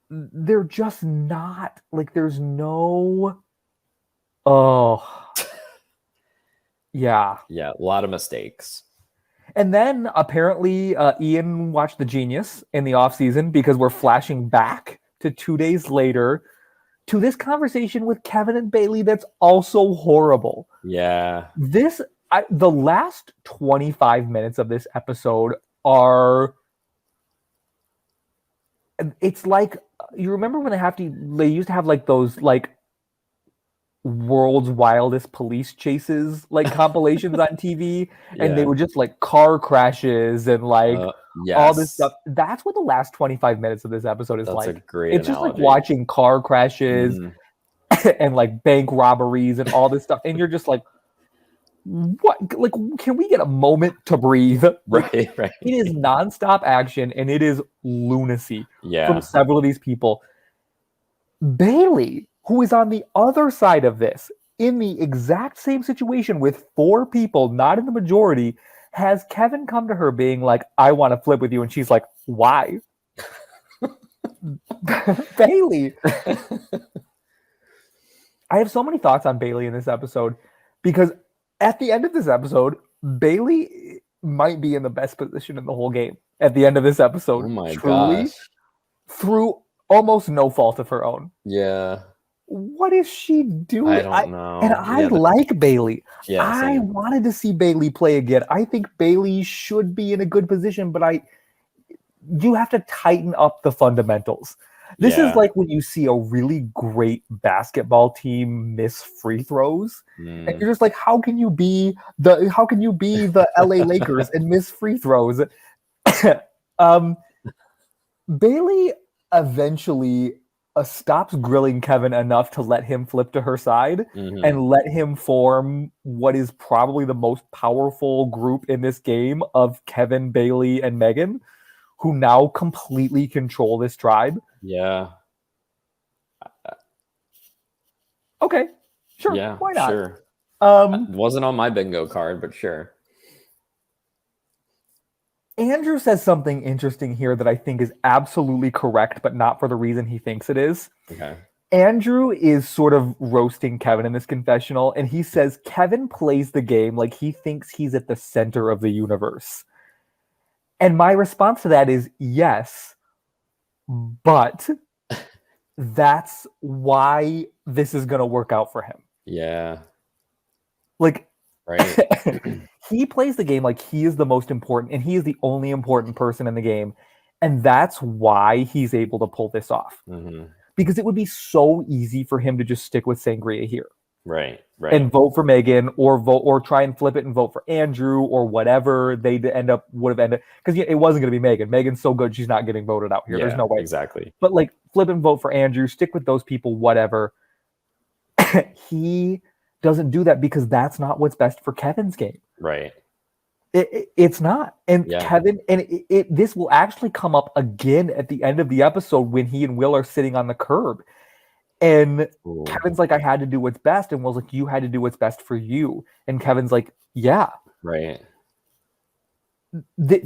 they're just not like there's no yeah. Yeah, a lot of mistakes. And then apparently Ian watched The Genius in the off season because we're flashing back to 2 days later to this conversation with Kevin and Bailey that's also horrible. Yeah. The last 25 minutes of this episode are it's like you remember when they used to have like those like world's wildest police chases like compilations on TV, and they Yeah. were just like car crashes and like all this Yes. stuff. That's what the last 25 minutes of this episode is That's a like. great It's just like analogy. watching car crashes Mhm. and like bank robberies and all this stuff, and you're just like, what? Like, can we get a moment to breathe? Like, Right. it is nonstop action and it is lunacy from Yeah. several of these people. Bailey, who is on the other side of this, in the exact same situation with four people, not in the majority, has Kevin come to her being like, I want to flip with you. And she's like, why? Bailey. I have so many thoughts on Bailey in this episode because at the end of this episode, Bailey might be in the best position in the whole game at the end of this episode. Oh my Truly, gosh. through almost no fault of her own. Yeah. What is she doing? I don't know. I like Bailey. Yeah, I same. wanted to see Bailey play again. I think Bailey should be in a good position, but you have to tighten up the fundamentals. This is like when you see a really great basketball team miss free throws, and you're just like, how can you be the LA Lakers and miss free throws? Bailey eventually stops grilling Kevin enough to let him flip to her side and let him form what is probably the most powerful group in this game of Kevin, Bailey, and Megan, who now completely control this tribe. Yeah. Okay, sure. Yeah, Why not? sure. Wasn't on my bingo card, but sure. Andrew says something interesting here that I think is absolutely correct, but not for the reason he thinks it is. Okay. Andrew is sort of roasting Kevin in this confessional, and he says Kevin plays the game like he thinks he's at the center of the universe. And my response to that is yes, but that's why this is going to work out for him. Yeah. Like, right. He plays the game like he is the most important, and he is the only important person in the game. And that's why he's able to pull this off. Because it would be so easy for him to just stick with Sangria here. Right. And vote for Megan, or try and flip it and vote for Andrew, or whatever they would have ended. Because it wasn't going to be Megan. Megan's so good, she's not getting voted out here. There's no way. Exactly. But like, flip and vote for Andrew, stick with those people, whatever. He doesn't do that because that's not what's best for Kevin's game. Right. It's not. And Kevin, and this will actually come up again at the end of the episode when he and Will are sitting on the curb. And Kevin's like, I had to do what's best. And Will's like, you had to do what's best for you. And Kevin's like, yeah. Right.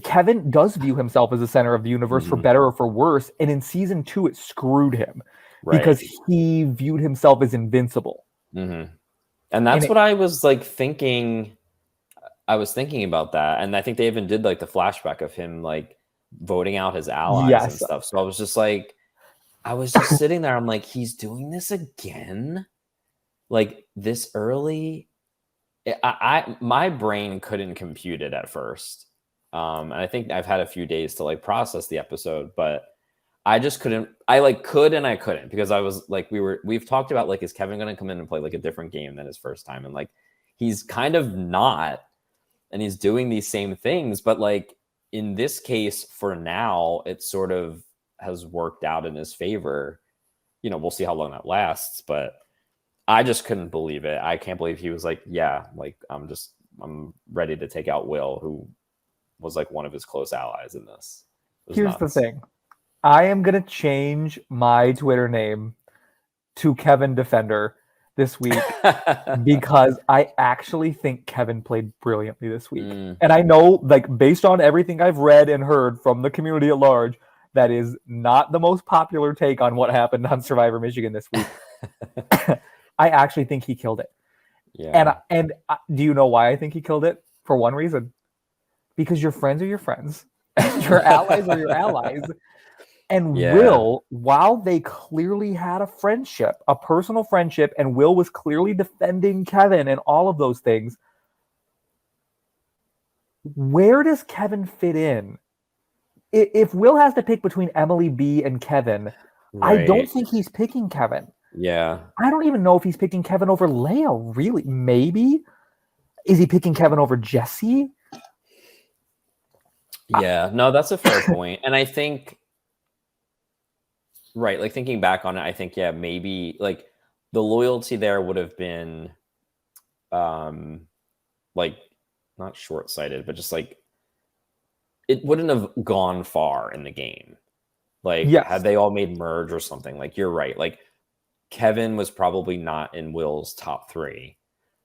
Kevin does view himself as the center of the universe for better or for worse. And in season 2, it screwed him because he viewed himself as invincible. And that's what I was like thinking. I was thinking about that. And I think they even did like the flashback of him like voting out his allies and stuff. So I was just like, I was just sitting there. I'm like, he's doing this again? Like this early? My brain couldn't compute it at first. And I think I've had a few days to like process the episode, but I just couldn't. I like could and I couldn't, because I was like, we've talked about like, is Kevin going to come in and play like a different game than his first time? And like, he's kind of not, and he's doing these same things, but like in this case, for now, it sort of has worked out in his favor. You know, we'll see how long that lasts, but I just couldn't believe it. I can't believe he was like, yeah, like I'm ready to take out Will, who was like one of his close allies in this. Here's the thing. I am going to change my Twitter name to Kevin Defender this week because I actually think Kevin played brilliantly this week. And I know, like, based on everything I've read and heard from the community at large, that is not the most popular take on what happened on Survivor Michigan this week. I actually think he killed it. Yeah. And do you know why I think he killed it? For one reason. Because your friends are your friends. Your allies are your allies. And Will, while they clearly had a friendship, a personal friendship, and Will was clearly defending Kevin and all of those things, where does Kevin fit in? If Will has to pick between Emily B and Kevin, I don't think he's picking Kevin. Yeah. I don't even know if he's picking Kevin over Leia, really. Maybe? Is he picking Kevin over Jesse? Yeah, no, that's a fair point. And I think, right, like thinking back on it, I think, yeah, maybe like the loyalty there would have been like not short-sighted, but just like it wouldn't have gone far in the game. Like, had they all made merge or something, like you're right. Like Kevin was probably not in Will's top 3.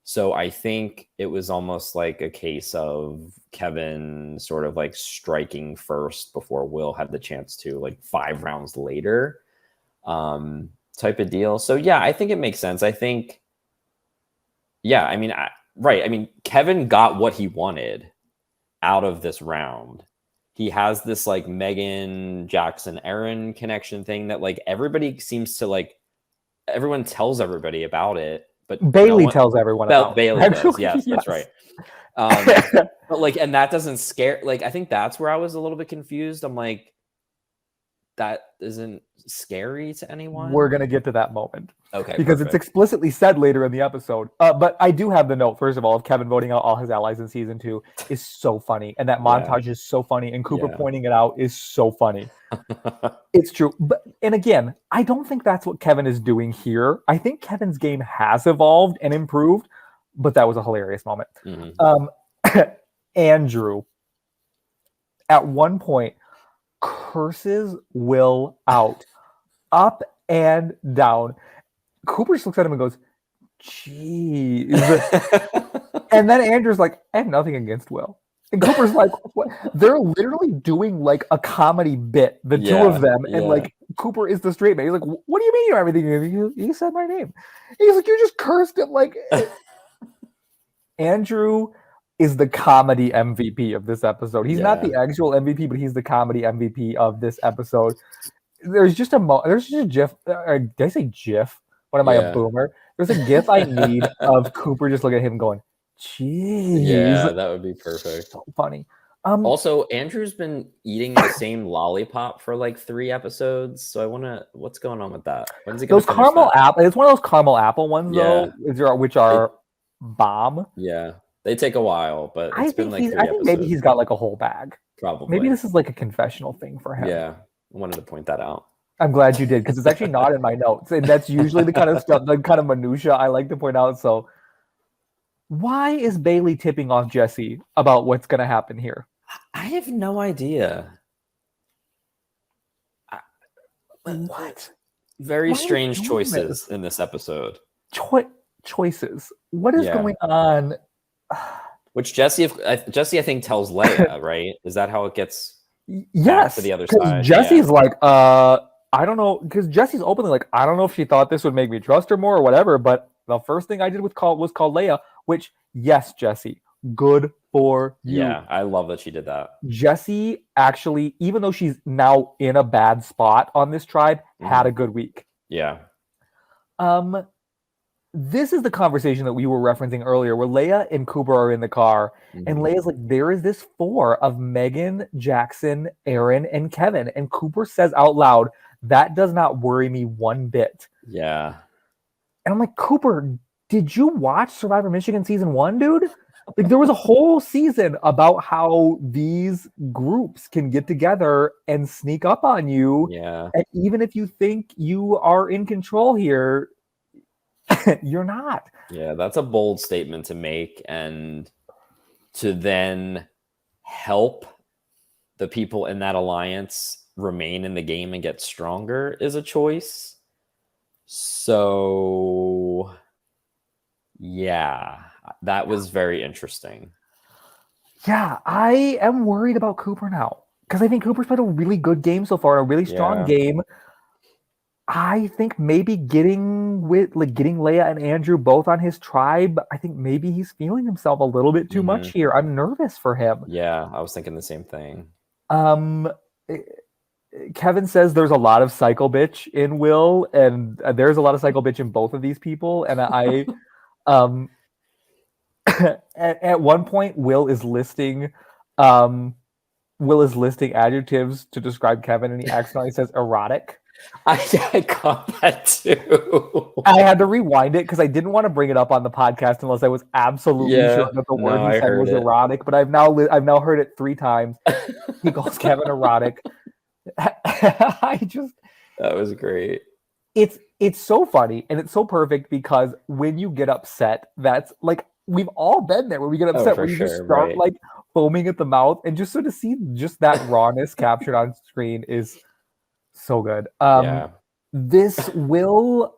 So I think it was almost like a case of Kevin sort of like striking first before Will had the chance to, like 5 rounds later. type of deal. So yeah, I think it makes sense. I think, yeah, I mean, right. I mean, Kevin got what he wanted out of this round. He has this like Megan Jackson Aaron connection thing that like everybody seems to like. Everyone tells everybody about it, but Bailey tells everyone about Bailey it. does. Actually, Yes, that's yes. right. But like, and that doesn't scare. Like, I think that's where I was a little bit confused. I'm like, that isn't scary to anyone. We're gonna get to that moment. Okay, Because perfect. it's explicitly said later in the episode. But I do have the note, first of all, of Kevin voting out all his allies in season 2 is so funny. And that montage is so funny. And Cooper pointing it out is so funny. It's true. And again, I don't think that's what Kevin is doing here. I think Kevin's game has evolved and improved, but that was a hilarious moment. Andrew, at one point, curses Will out, up and down. Cooper just looks at him and goes, "Jeez." And then Andrew's like, "I have nothing against Will." And Cooper's like, "What?" They're literally doing like a comedy bit, the two of them, and like Cooper is the straight man. He's like, "What do you mean you have everything?" He said my name. He's like, "You just cursed him." Like, Andrew is the comedy MVP of this episode. He's not the actual MVP, but he's the comedy MVP of this episode. There's just a GIF. Did I say GIF? What am I, a boomer? There's a GIF I need of Cooper just looking at him going, "Jeez." Yeah, that would be perfect. So funny. Also, Andrew's been eating the same lollipop for like 3 episodes, so I want to. What's going on with that? When's he gonna those caramel apple? It's one of those caramel apple ones though, which are bomb. Yeah, they take a while, but it's been like 3 I think maybe he's got like a whole bag. Probably. Maybe this is like a confessional thing for him. Yeah, I wanted to point that out. I'm glad you did, because it's actually not in my notes, and that's usually the kind of stuff, the kind of minutia I like to point out. So, why is Bailey tipping off Jesse about what's going to happen here? I have no idea. What? Very strange choices in this episode. Choices. What is going on? Which Jesse, I think, tells Leia, right? Is that how it gets? Yes. To the other side. Jesse's like, I don't know, because Jesse's openly like, I don't know if she thought this would make me trust her more or whatever, but the first thing I did was call Leia, which, yes, Jesse, good for you. Yeah, I love that she did that. Jesse actually, even though she's now in a bad spot on this tribe, had a good week. Yeah. This is the conversation that we were referencing earlier, where Leia and Cooper are in the car, and Leia's like, there is this 4 of Megan, Jackson, Aaron, and Kevin. And Cooper says out loud, that does not worry me one bit. Yeah. And I'm like, Cooper, did you watch Survivor Michigan season 1, dude? Like, there was a whole season about how these groups can get together and sneak up on you. Yeah. And even if you think you are in control here, you're not. Yeah, that's a bold statement to make, and to then help the people in that alliance remain in the game and get stronger is a choice. So yeah, that was very interesting. Yeah, I am worried about Cooper now, because I think Cooper's played a really good game so far, a really strong game. I think maybe getting Leia and Andrew both on his tribe, I think maybe he's feeling himself a little bit too much here. I'm nervous for him. Yeah, I was thinking the same thing. Kevin says there's a lot of psycho bitch in Will, and there's a lot of psycho bitch in both of these people. And I, at one point, Will is listing adjectives to describe Kevin, and he accidentally says erotic. I caught that too. I had to rewind it because I didn't want to bring it up on the podcast unless I was absolutely sure that the word he said was erotic. But I've now heard it 3 times. He calls Kevin erotic. That was great. It's so funny and it's so perfect, because when you get upset, that's like, we've all been there, where we get upset, where you just start like foaming at the mouth, and just so to see just that rawness captured on screen is so good. This Will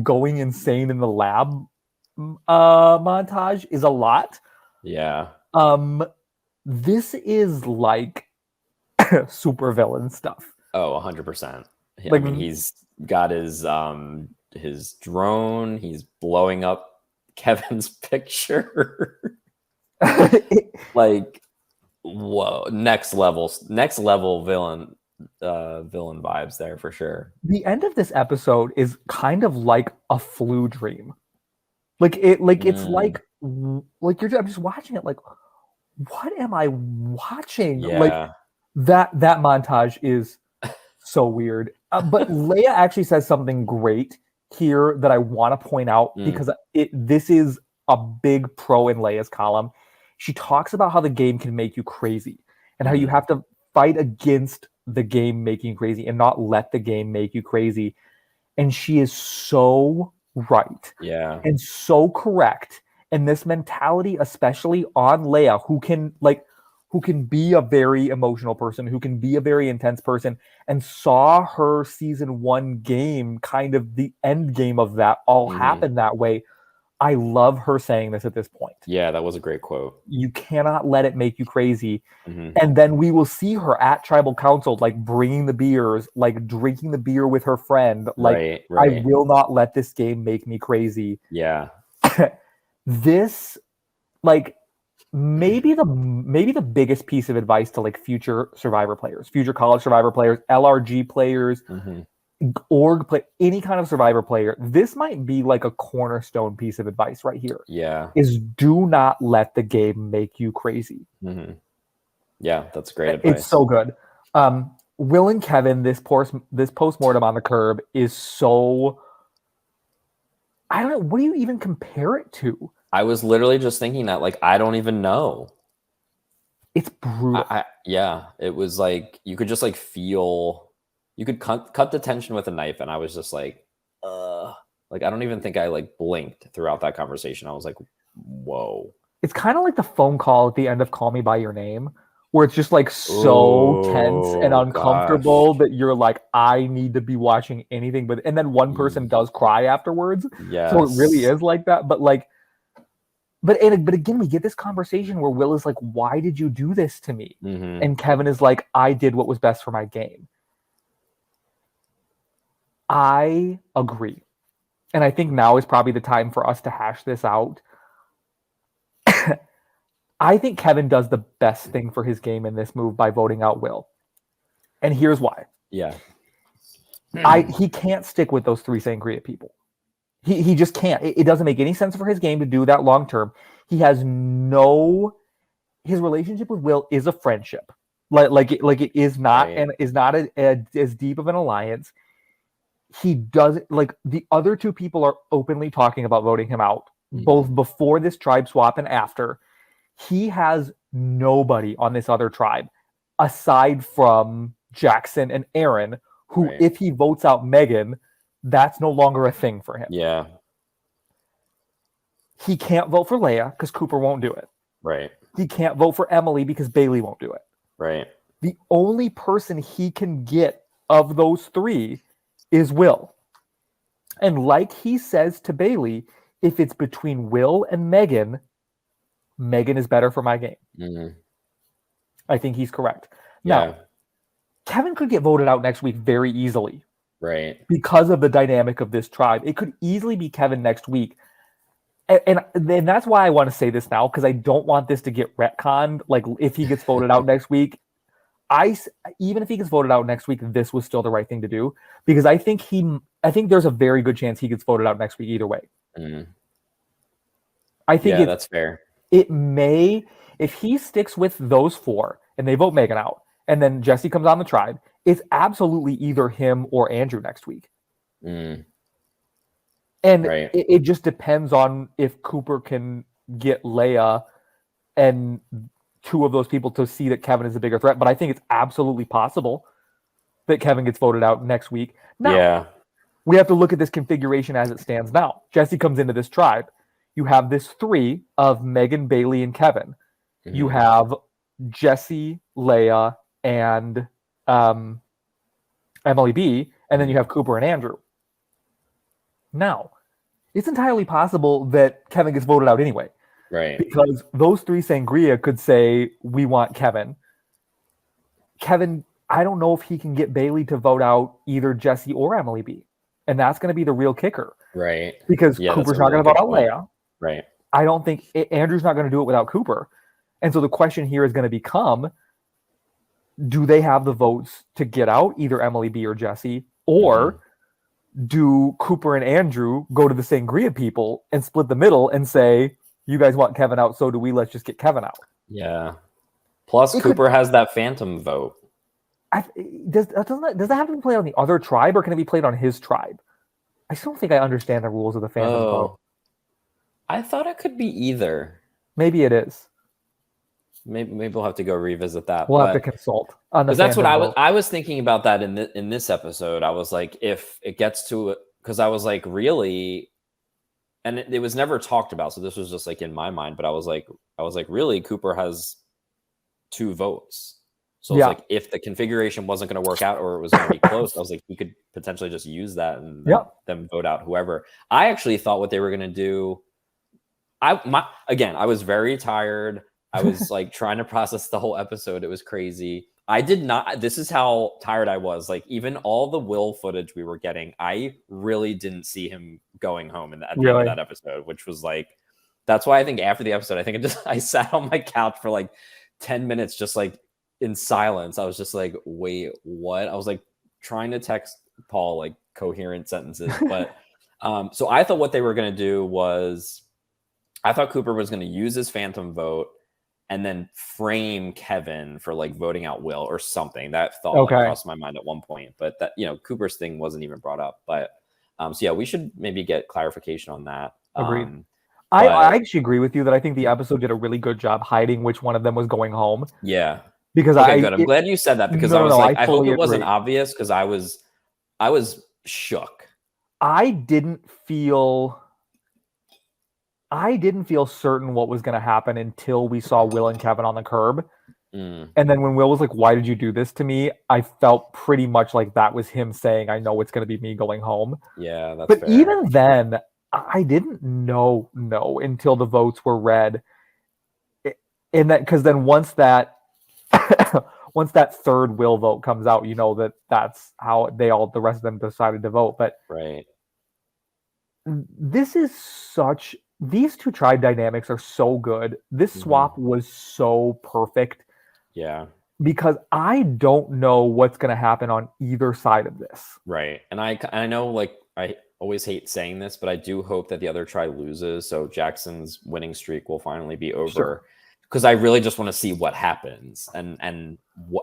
going insane in the lab montage is a lot. Yeah. This is like super villain stuff. Oh, 100%. Like, I mean, he's got his drone. He's blowing up Kevin's picture. Like, whoa, next level villain vibes there for sure. The end of this episode is kind of like a flu dream. It's like I'm just watching it like, what am I watching? Yeah. Like that montage is so weird. But Leia actually says something great here that I want to point out because this is a big pro in Leia's column. She talks about how the game can make you crazy and how you have to fight against the game making you crazy and not let the game make you crazy. And she is so right. Yeah. And so correct. And this mentality, especially on Leia, who can be a very emotional person, who can be a very intense person, and saw her season 1 game, kind of the end game of that, all happen that way. I love her saying this at this point. Yeah, that was a great quote. You cannot let it make you crazy. And then we will see her at tribal council, like bringing the beers, like drinking the beer with her friend. Like, right. I will not let this game make me crazy. Yeah. This, like, maybe the biggest piece of advice to like future Survivor players, future college Survivor players, LRG players, org play, any kind of Survivor player, this might be like a cornerstone piece of advice right here. Yeah. Is do not let the game make you crazy. Yeah, that's great advice. It's so good. Will and Kevin, this postmortem on the curb is so, I don't know, what do you even compare it to? I was literally just thinking that, like, I don't even know. It's brutal. Yeah, it was like you could just like feel, you could cut the tension with a knife, and I was just like I don't even think I like blinked throughout that conversation. I was like, whoa. It's kind of like the phone call at the end of Call Me by Your Name, where it's just like so tense and uncomfortable that you're like, I need to be watching anything but, and then one person does cry afterwards. Yeah. So it really is like that. But like, but again, we get this conversation where Will is like, why did you do this to me? And Kevin is like, I did what was best for my game. I agree. And I think now is probably the time for us to hash this out. I think Kevin does the best thing for his game in this move by voting out Will. And here's why. Yeah. He can't stick with those 3 Sangria people. He just can't. It doesn't make any sense for his game to do that long term. He has his relationship with Will is a friendship. Like it is not, and is not as deep of an alliance. He doesn't, like, the other 2 people are openly talking about voting him out, both before this tribe swap and after. He has nobody on this other tribe aside from Jackson and Aaron, who, if he votes out Megan, that's no longer a thing for him. Yeah. He can't vote for Leia because Cooper won't do it. Right. He can't vote for Emily because Bailey won't do it. Right. The only person he can get of those 3 is Will. And like he says to Bailey, if it's between Will and Megan, Megan is better for my game. I think he's correct. Now, Kevin could get voted out next week very easily. Right. Because of the dynamic of this tribe. It could easily be Kevin next week. And that's why I want to say this now, because I don't want this to get retconned. Like, if he gets voted out next week, even if he gets voted out next week, this was still the right thing to do, because I think there's a very good chance he gets voted out next week either way. I think that's fair. It may, if he sticks with those 4 and they vote Megan out, and then Jesse comes on the tribe, it's absolutely either him or Andrew next week. And it just depends on if Cooper can get Leia and 2 of those people to see that Kevin is a bigger threat. But I think it's absolutely possible that Kevin gets voted out next week. Now, we have to look at this configuration as it stands now. Jesse comes into this tribe. You have this 3 of Megan, Bailey, and Kevin. You have Jesse, Leia, and Emily B, and then you have Cooper and Andrew. Now, it's entirely possible that Kevin gets voted out anyway. Right. Because those 3 Sangria could say, we want Kevin. Kevin, I don't know if he can get Bailey to vote out either Jesse or Emily B. And that's going to be the real kicker. Right. Because Yeah, Cooper's that's a not going really to vote good out point. Leia. Right. I don't think Andrew's not going to do it without Cooper. And so the question here is going to become, do they have the votes to get out either Emily B or Jesse? Or do Cooper and Andrew go to the Sangria people and split the middle and say, you guys want Kevin out, so do we, let's just get Kevin out? Yeah. Plus, Cooper has that phantom vote. Does that have to be played on the other tribe, or can it be played on his tribe? I still don't think I understand the rules of the phantom vote. I thought it could be either. Maybe it is. Maybe we'll have to go revisit that. We'll have to consult on the. Because that's what I was thinking about that in this episode. I was like, if it gets to it, because I was like, really, and it was never talked about, so this was just like in my mind. But I was like, really, Cooper has 2 votes. So it's like, if the configuration wasn't going to work out or it was going to be close, I was like, he could potentially just use that and then vote out whoever. I actually thought what they were going to do. Again, I was very tired. I was like trying to process the whole episode. It was crazy. I did not. This is how tired I was. Like, even all the Will footage we were getting, I really didn't see him going home at the end of that episode, which was like, that's why I think after the episode, I think I sat on my couch for like 10 minutes, just like in silence. I was just like, wait, what? I was like trying to text Paul like coherent sentences. But so I thought what they were going to do was, I thought Cooper was going to use his phantom vote and then frame Kevin for like voting out Will or something. That thought crossed my mind at one point, but that, Cooper's thing wasn't even brought up. But so yeah, we should maybe get clarification on that. Agreed. I actually agree with you that I think the episode did a really good job hiding which one of them was going home. Yeah. Because good. I'm glad you said that, because I was like, I hope it wasn't obvious, because I was shook. I didn't feel certain what was going to happen until we saw Will and Kevin on the curb. And then when Will was like, why did you do this to me? I felt pretty much like that was him saying, I know it's going to be me going home. Yeah, that's fair. Even then, I didn't know until the votes were read. And that, because then once that third Will vote comes out, that's how the rest of them decided to vote. But this is these 2 tribe dynamics are so good. This swap was so perfect. Yeah. Because I don't know what's going to happen on either side of this. Right. And I know, like, I always hate saying this, but I do hope that the other tribe loses, so Jackson's winning streak will finally be over. Because I really just want to see what happens and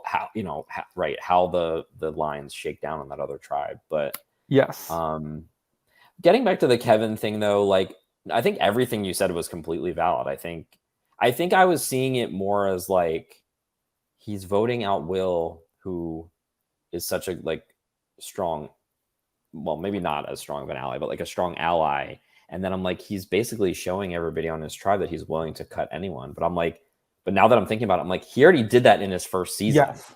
how the lines shake down on that other tribe. But yes. Getting back to the Kevin thing, though, like, I think everything you said was completely valid. I think I was seeing it more as like, he's voting out Will, who is such a like strong, well, maybe not as strong of an ally, but like a strong ally. And then I'm like, he's basically showing everybody on his tribe that he's willing to cut anyone. But I'm like, but now that I'm thinking about it, I'm like, he already did that in his first season. Yes.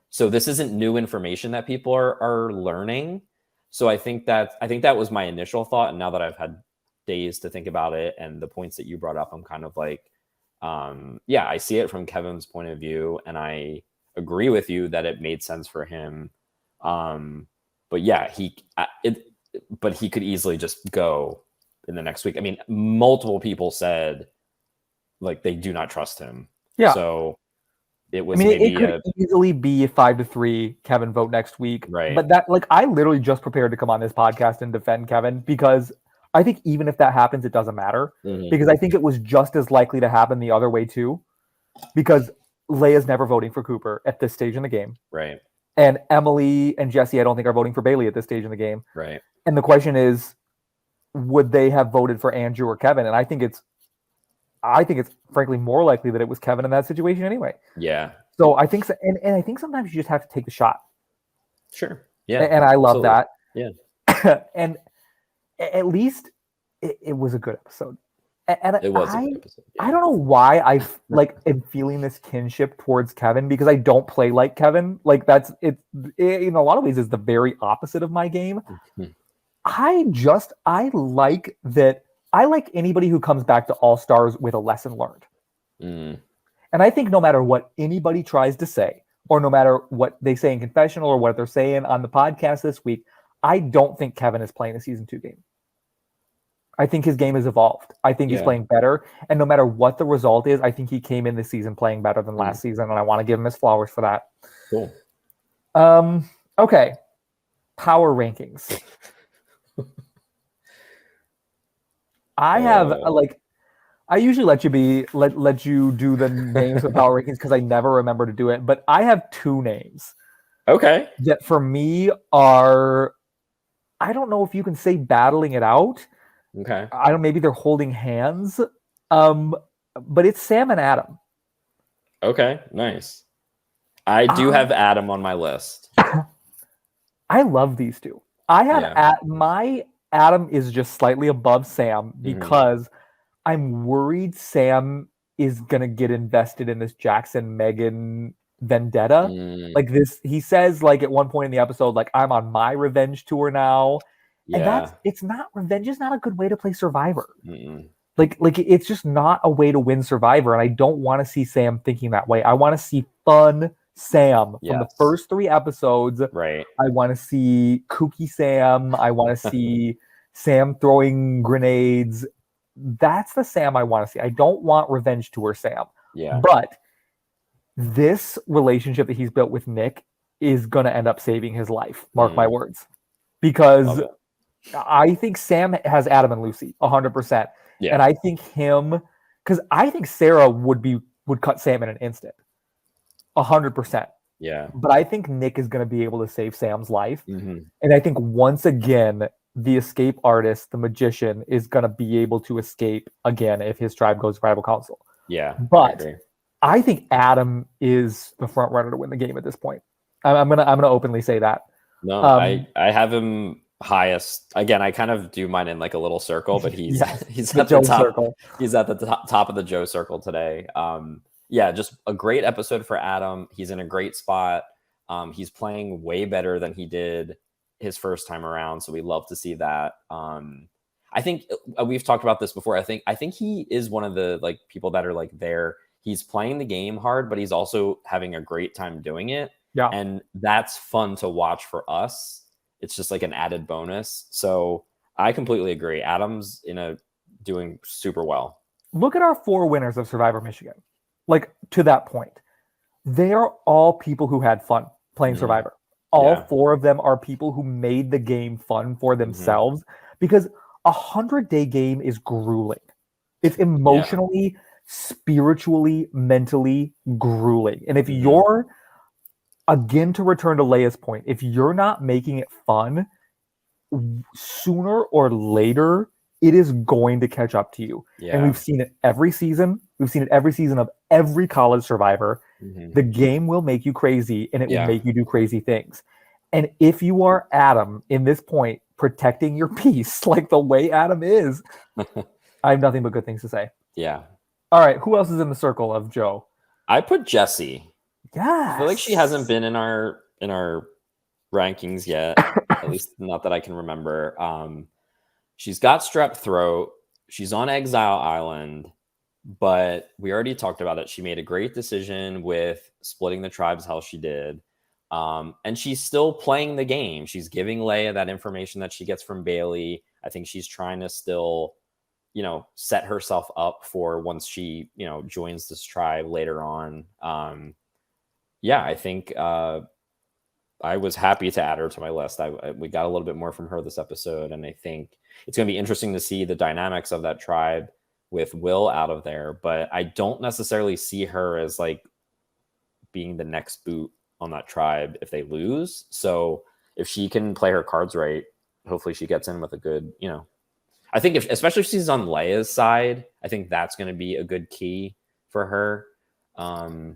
So this isn't new information that people are learning. So I think that was my initial thought. And now that I've had days to think about it and the points that you brought up, I'm kind of like, I see it from Kevin's point of view, and I agree with you that it made sense for him. But yeah, he could easily just go in the next week. I mean, multiple people said like they do not trust him. Yeah. So it was. It could easily be a 5-3 Kevin vote next week. Right. But that, like, I literally just prepared to come on this podcast and defend Kevin, because I think even if that happens, it doesn't matter, because I think it was just as likely to happen the other way too, because Leia's never voting for Cooper at this stage in the game. Right. And Emily and Jesse, I don't think, are voting for Bailey at this stage in the game. Right. And the question is, would they have voted for Andrew or Kevin? And I think it's frankly more likely that it was Kevin in that situation anyway. Yeah. So I think so, and I think sometimes you just have to take the shot. Sure. Yeah. And I love that. Yeah. And at least it was a good episode. And it was a good episode. Yeah. I don't know why I am feeling this kinship towards Kevin, because I don't play like Kevin. Like, that's it in a lot of ways is the very opposite of my game. I like that. I like anybody who comes back to All Stars with a lesson learned. And I think no matter what anybody tries to say, or no matter what they say in confessional or what they're saying on the podcast this week, I don't think Kevin is playing a season 2 game. I think his game has evolved. I think he's playing better. And no matter what the result is, I think he came in this season playing better than last season. And I want to give him his flowers for that. Cool. Okay. Power rankings. I have I usually let you do the names of power rankings because I never remember to do it. But I have 2 names. Okay. That for me are, I don't know if you can say battling it out. Okay. I don't. Maybe they're holding hands. But it's Sam and Adam. Okay. Nice. I do have Adam on my list. I love these 2. I have my Adam is just slightly above Sam because I'm worried Sam is gonna get invested in this Jackson Megan vendetta. Like this, he says like at one point in the episode, like I'm on my revenge tour now. And it's not, revenge is not a good way to play Survivor. Like it's just not a way to win Survivor. And I don't want to see Sam thinking that way. I want to see fun Sam from the first 3 episodes. Right. I want to see kooky Sam. I want to see Sam throwing grenades. That's the Sam I want to see. I don't want revenge tour Sam. Yeah. But this relationship that he's built with Nick is going to end up saving his life. Mark my words. Because I think Sam has Adam and Lucy 100%. Yeah. And I think because I think Sarah would cut Sam in an instant. 100%. Yeah. But I think Nick is going to be able to save Sam's life. And I think once again, the escape artist, the magician, is going to be able to escape again if his tribe goes to tribal council. Yeah. But I think Adam is the front runner to win the game at this point. I'm gonna openly say that. No, I have him highest. Again, I kind of do mine in like a little circle, but he's at the top. Circle. He's at the top of the Joe circle today. Just a great episode for Adam. He's in a great spot. He's playing way better than he did his first time around, so we love to see that. I think we've talked about this before. I think he is one of the like people that are like there. He's playing the game hard, but he's also having a great time doing it. Yeah. And that's fun to watch for us. It's just like an added bonus. So I completely agree. Adam's doing super well. Look at our 4 winners of Survivor Michigan. Like to that point, they are all people who had fun playing Survivor. All 4 of them are people who made the game fun for themselves because 100-day game is grueling. It's emotionally, spiritually, mentally grueling. And if you're, again, to return to Leia's point, if you're not making it fun, sooner or later, it is going to catch up to you. Yeah. And we've seen it every season. We've seen it every season of every college Survivor. The game will make you crazy and it will make you do crazy things. And if you are Adam in this point, protecting your peace like the way Adam is, I have nothing but good things to say. Yeah. All right. Who else is in the circle of Joe? I put Jessie. Yeah. I feel like she hasn't been in our rankings yet. At least not that I can remember. She's got strep throat. She's on Exile Island, but we already talked about it. She made a great decision with splitting the tribes how she did. And she's still playing the game. She's giving Leia that information that she gets from Bailey. I think she's trying to still, set herself up for once she, joins this tribe later on. I think I was happy to add her to my list. We got a little bit more from her this episode, and I think it's going to be interesting to see the dynamics of that tribe with Will out of there. But I don't necessarily see her as like being the next boot on that tribe if they lose. So if she can play her cards right, hopefully she gets in with a good, I think especially if she's on Leia's side, I think that's going to be a good key for her. I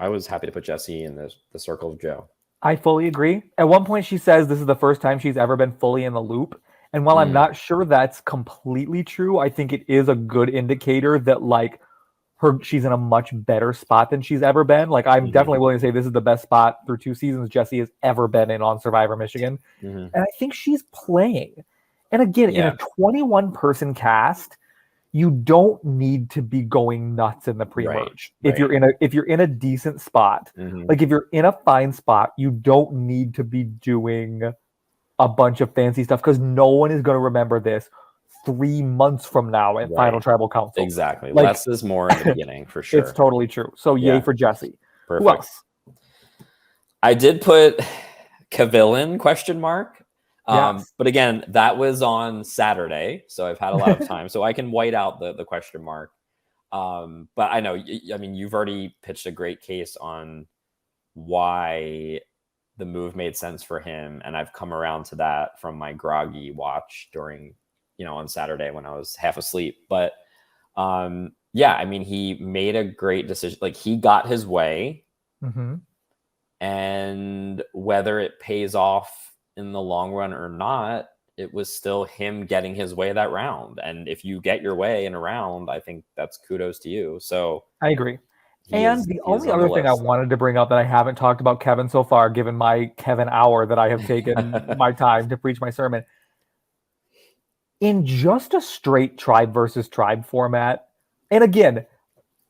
was happy to put Jessie in the circle of Joe. I fully agree. At one point she says this is the first time she's ever been fully in the loop. And while I'm not sure that's completely true, I think it is a good indicator that like she's in a much better spot than she's ever been. Like I'm definitely willing to say this is the best spot through 2 seasons Jessie has ever been in on Survivor Michigan. And I think she's playing. And again, in a 21-person cast, you don't need to be going nuts in the pre-merge. Right. If you're in a decent spot, like if you're in a fine spot, you don't need to be doing a bunch of fancy stuff because no one is going to remember this 3 months from now at Final Tribal Council. Exactly. Like, less is more in the beginning for sure. It's totally true. So yay for Jesse. Perfect. Who else? I did put Cavillan ? Yes. But again, that was on Saturday, so I've had a lot of time, so I can white out the question mark. But I know, I mean, you've already pitched a great case on why the move made sense for him, and I've come around to that from my groggy watch during, on Saturday when I was half asleep. But yeah, I mean, he made a great decision. Like, he got his way, and whether it pays off in the long run or not, it was still him getting his way that round. And if you get your way in a round, I think that's kudos to you. So I agree. And the only other thing I wanted to bring up that I haven't talked about Kevin so far, given my Kevin hour that I have taken my time to preach my sermon, in just a straight tribe versus tribe format, and again,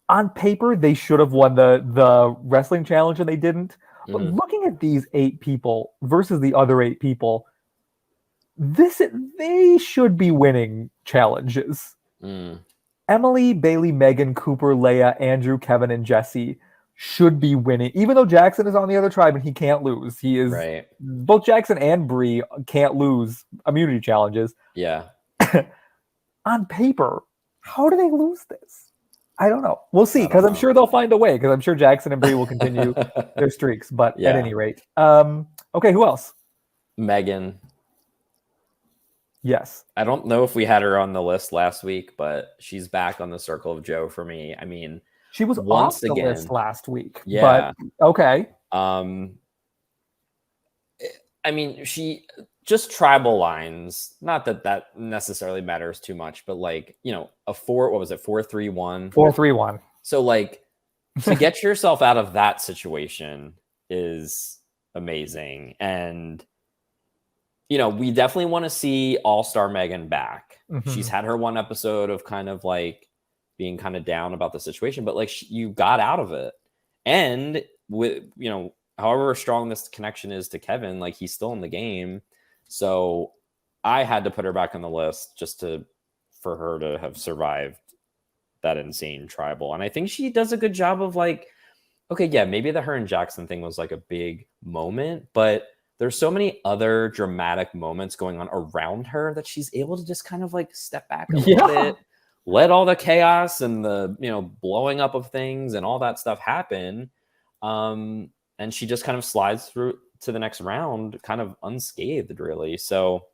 on paper, they should have won the wrestling challenge and they didn't. But looking at these 8 people versus the other 8 people, they should be winning challenges. Emily, Bailey, Megan, Cooper, Leia, Andrew, Kevin, and Jesse should be winning. Even though Jackson is on the other tribe and he can't lose. He is both Jackson and Bree can't lose immunity challenges. Yeah. On paper, how do they lose this? I don't know. We'll see, because I'm sure they'll find a way, because I'm sure Jackson and Bree will continue their streaks. But at any rate. Okay, who else? Megan. Yes. I don't know if we had her on the list last week, but she's back on the Circle of Joe for me. I mean, she was off the list last week. Yeah. But, okay. I mean, she just tribal lines. Not that necessarily matters too much, but like, a 4-3-1? 4-3-1. So like, to get yourself out of that situation is amazing. And, we definitely want to see All-Star Megan back. She's had her one episode of kind of like being kind of down about the situation, but like you got out of it. And with, however strong this connection is to Kevin, like he's still in the game. So I had to put her back on the list just for her to have survived that insane tribal. And I think she does a good job of like, okay, yeah, maybe the her and Jackson thing was like a big moment, but there's so many other dramatic moments going on around her that she's able to just kind of like step back a little bit, let all the chaos and the, blowing up of things and all that stuff happen. And she just kind of slides through to the next round kind of unscathed, really. So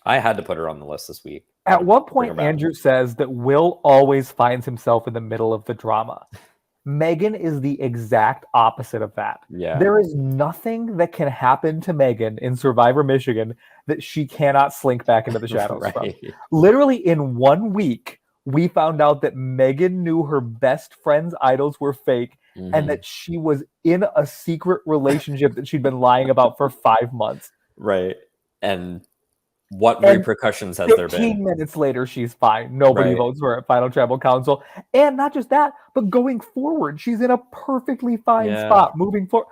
I had to put her on the list this week. At what point Andrew says that Will always finds himself in the middle of the drama. Megan is the exact opposite of that. Yeah. There is nothing that can happen to Megan in Survivor Michigan that she cannot slink back into the shadows from. Literally in 1 week, we found out that Megan knew her best friend's idols were fake and that she was in a secret relationship that she'd been lying about for 5 months. Right. And what repercussions has there been? 15 minutes later, she's fine. Nobody votes for her at Final Tribal Council. And not just that, but going forward, she's in a perfectly fine spot moving forward.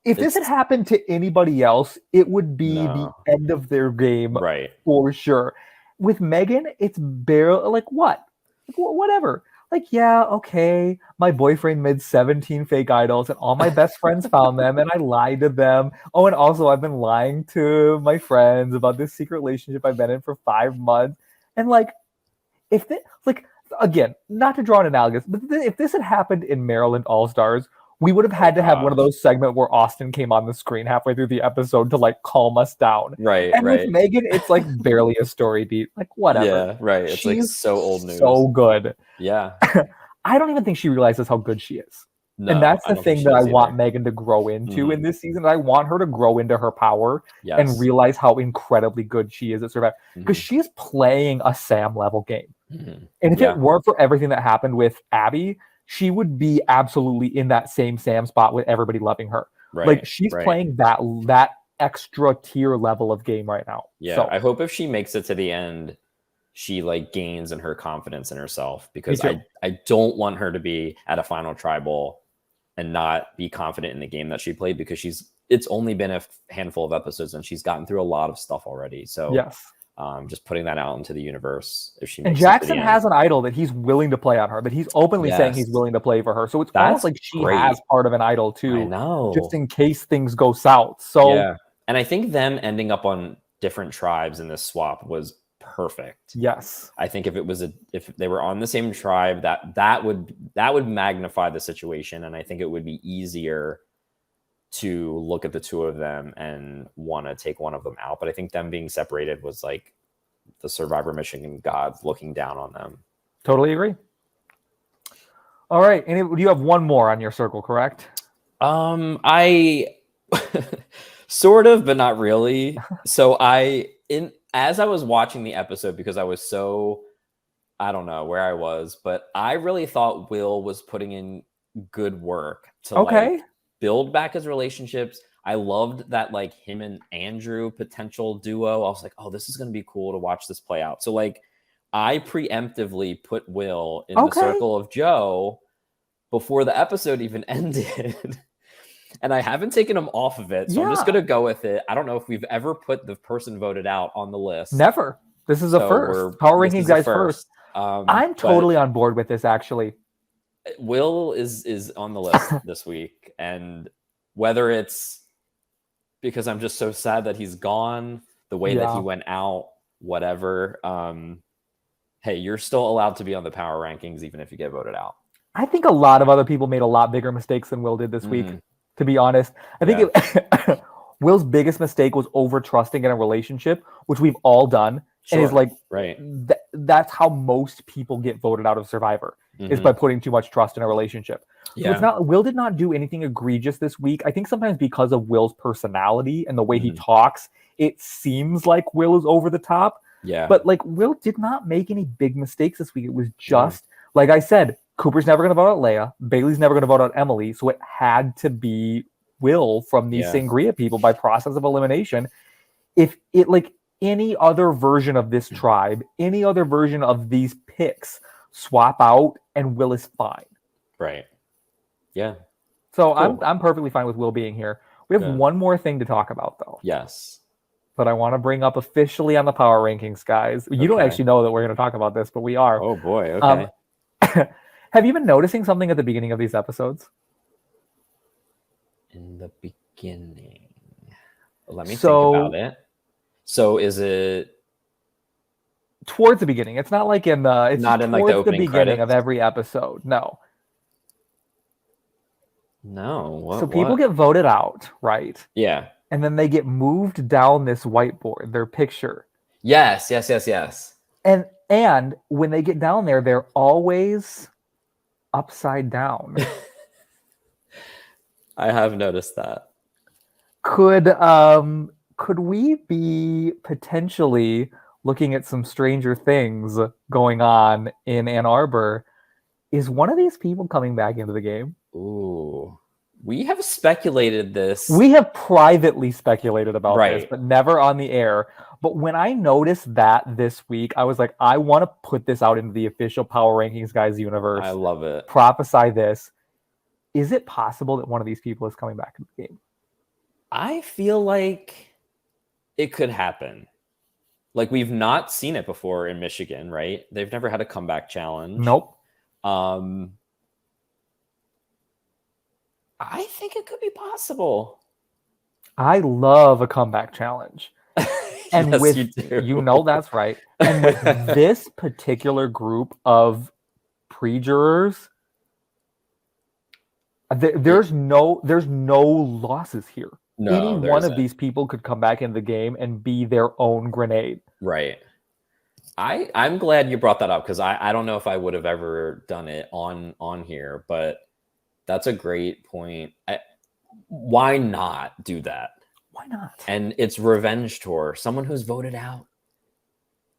If this had happened to anybody else, it would be the end of their game for sure. With Megan, it's barely like what? Whatever. Like, yeah, okay, my boyfriend made 17 fake idols and all my best friends found them and I lied to them. Oh, and also I've been lying to my friends about this secret relationship I've been in for 5 months. And like, if this, like, again, not to draw an analogy, but if this had happened in Maryland All-Stars, we would have had to have one of those segments where Austin came on the screen halfway through the episode to like calm us down. And with Megan, it's like barely a story beat. Like whatever. Yeah, right. It's like so old news. So good. Yeah. I don't even think she realizes how good she is. No, and that's the thing that I want Megan to grow into in this season. I want her to grow into her power and realize how incredibly good she is at Survivor. Because she's playing a Sam level game. And if it weren't for everything that happened with Abby, she would be absolutely in that same Sam spot with everybody loving her. Like she's playing that extra tier level of game right now. Yeah, so, I hope if she makes it to the end, she like gains in her confidence in herself, Me because too. I don't want her to be at a final tribal and not be confident in the game that she played, because it's only been a handful of episodes and she's gotten through a lot of stuff already. So Yes. just putting that out into the universe if she And makes it to Jackson the end. has an idol that he's willing to play on her, that he's openly saying he's Yes, willing to play for her. So it's almost that's like she great. has part of an idol I too, just know. in case things go south. So Yeah. And I think them ending up on different tribes in this swap was perfect. yes. I think if they were on the same tribe, that would magnify the situation, and I think it would be easier to look at the two of them and want to take one of them out. But I think them being separated was like the Survivor Michigan gods looking down on them. Totally agree. All right. And you have one more on your circle, correct? I sort of, but not really. So as I was watching the episode, because I was so, I don't know where I was, but I really thought Will was putting in good work to like build back his relationships. I loved that, like, him and Andrew potential duo. I was like, oh, this is going to be cool to watch this play out. So like I preemptively put Will in the circle of Joe before the episode even ended. And I haven't taken him off of it. So I'm just going to go with it. I don't know if we've ever put the person voted out on the list. Never. This is a first. Power rankings guys first. I'm totally on board with this, actually. Will is on the list this week. And whether it's because I'm just so sad that he's gone, the way that he went out, whatever. Hey, you're still allowed to be on the power rankings, even if you get voted out. I think a lot of other people made a lot bigger mistakes than Will did this week, to be honest. I think Will's biggest mistake was over trusting in a relationship, which we've all done. Sure. And is like, that's how most people get voted out of Survivor, is by putting too much trust in a relationship. So it's not, Will did not do anything egregious this week. I think sometimes because of Will's personality and the way he talks, it seems like Will is over the top. Yeah. But like, Will did not make any big mistakes this week. It was just, like I said, Cooper's never going to vote out Leia. Bailey's never going to vote out Emily. So it had to be Will from these Sangria people by process of elimination. If it, like, any other version of this tribe, any other version of these picks, swap out and Will is fine. Right. Yeah. So cool. I'm perfectly fine with Will being here. We have one more thing to talk about, though. Yes. But I want to bring up officially on the power rankings, guys. You don't actually know that we're going to talk about this, but we are. Oh, boy. Okay. Have you been noticing something at the beginning of these episodes? In the beginning. Let me think about it. So is it towards the beginning? It's not like in the. It's not in like the opening beginning of every episode. No. No. So people get voted out, right? Yeah. And then they get moved down this whiteboard, their picture. Yes. And when they get down there, they're always upside down. I have noticed that. Could we be potentially looking at some stranger things going on in Ann Arbor? Is one of these people coming back into the game? Ooh. We have speculated this. We have privately speculated about this, but never on the air. But when I noticed that this week, I was like, I want to put this out into the official Power Rankings Guys universe. I love it. Prophesy this. Is it possible that one of these people is coming back into the game? I feel like it could happen. Like, we've not seen it before in Michigan, right? They've never had a comeback challenge. Nope. I think it could be possible. I love a comeback challenge. And yes, with you know that's right. And with this particular group of pre-jurors, there's no losses here. No, any one of these people could come back into the game and be their own grenade. Right. I'm glad you brought that up, because I don't know if I would have ever done it on here, but that's a great point. Why not do that? Why not? And it's revenge tour. Someone who's voted out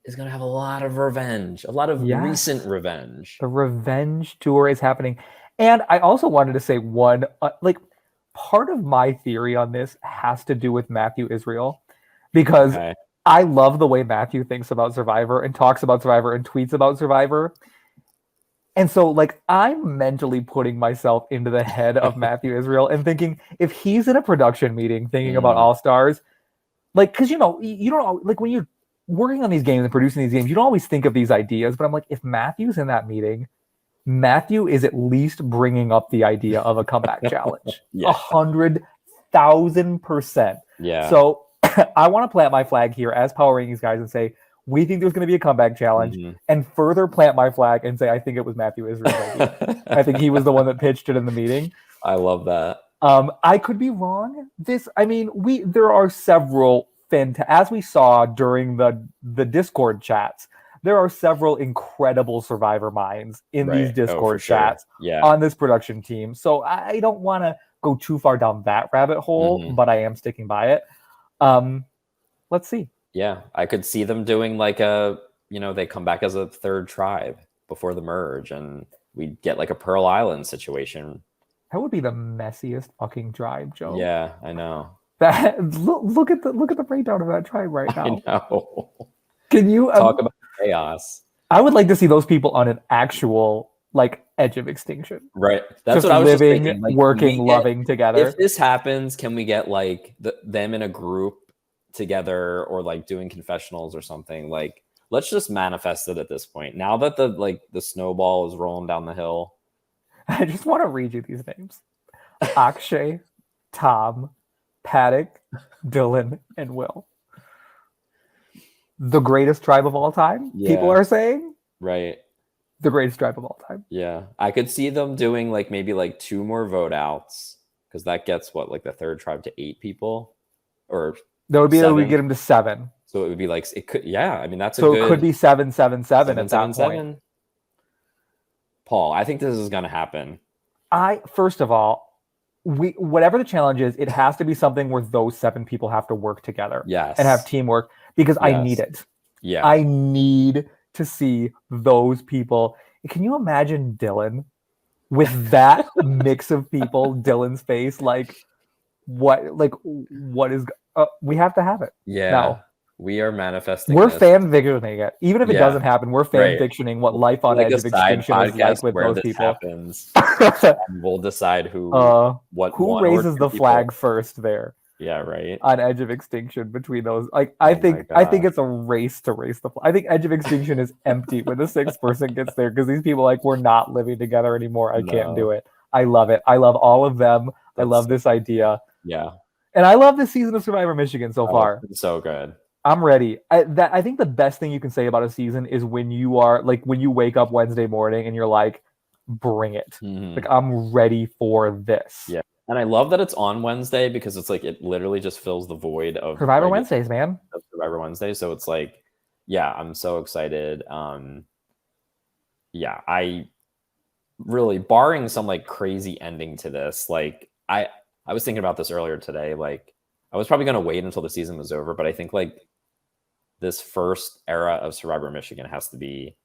is going to have a lot of revenge, a lot of recent revenge. The revenge tour is happening. And I also wanted to say one, part of my theory on this has to do with Matthew Israel, because I love the way Matthew thinks about Survivor and talks about Survivor and tweets about Survivor. And so, like, I'm mentally putting myself into the head of Matthew Israel and thinking, if he's in a production meeting thinking about All Stars, like, because, you know, you don't, like, when you're working on these games and producing these games, you don't always think of these ideas. But I'm like, if Matthew's in that meeting, Matthew is at least bringing up the idea of a comeback challenge. Yeah. 100,000%. Yeah. So I want to plant my flag here as Power Rankings guys and say, we think there's going to be a comeback challenge, and further plant my flag and say, I think it was Matthew Israel's idea. I think he was the one that pitched it in the meeting. I love that. I could be wrong. There are several as we saw during the Discord chats, there are several incredible Survivor minds in these Discord chats on this production team. So I don't want to go too far down that rabbit hole, but I am sticking by it. Let's see. Yeah, I could see them doing like they come back as a third tribe before the merge, and we get like a Pearl Island situation. That would be the messiest fucking tribe, Joe. Yeah, I know. Look at the breakdown of that tribe right now. I know. Can you talk about chaos? I would like to see those people on an actual like edge of extinction. Right. That's just what I was living, just thinking. Like, working, loving together. If this happens, can we get like them in a group together, or like doing confessionals or something? Like, let's just manifest it at this point. Now that the snowball is rolling down the hill. I just want to read you these names: Akshay, Tom, Paddock, Dylan, and Will. The greatest tribe of all time, people are saying. Right. The greatest tribe of all time. Yeah. I could see them doing like maybe like 2 more vote outs, because that gets like the third tribe to 8 people, or that would be 7. We get them to 7. So it would be like, it could, I mean, that's so it could be 7-7-7 at that point. Paul, I think this is going to happen. First of all, whatever the challenge is, it has to be something where those 7 people have to work together. Yes. And have teamwork, because I need it. Yeah. I need to see those people. Can you imagine Dylan with that mix of people? Dylan's face, like what is? We have to have it. Yeah. Now, we are manifesting. We're fan fictioning it, even if it doesn't happen. We're fan fictioning what life on edge of extinction is like with those people. Happens, we'll decide who raises the flag first there. Yeah, right. On edge of extinction between those, like I think it's a race to raise the flag. I think edge of extinction is empty when the 6th person gets there, because these people we're not living together anymore. I can't do it. I love it. I love all of them. I love this idea. Yeah. And I love this season of Survivor Michigan so far. It's so good. I'm ready. I think the best thing you can say about a season is when you wake up Wednesday morning and you're like, bring it. Like, I'm ready for this. Yeah. And I love that it's on Wednesday, because it's like it literally just fills the void of Survivor Wednesdays, man. Of Survivor Wednesday. So it's like, I'm so excited. I really, barring some like crazy ending to this, like I was thinking about this earlier today. Like, I was probably going to wait until the season was over, but I think like this first era of Survivor Michigan has to be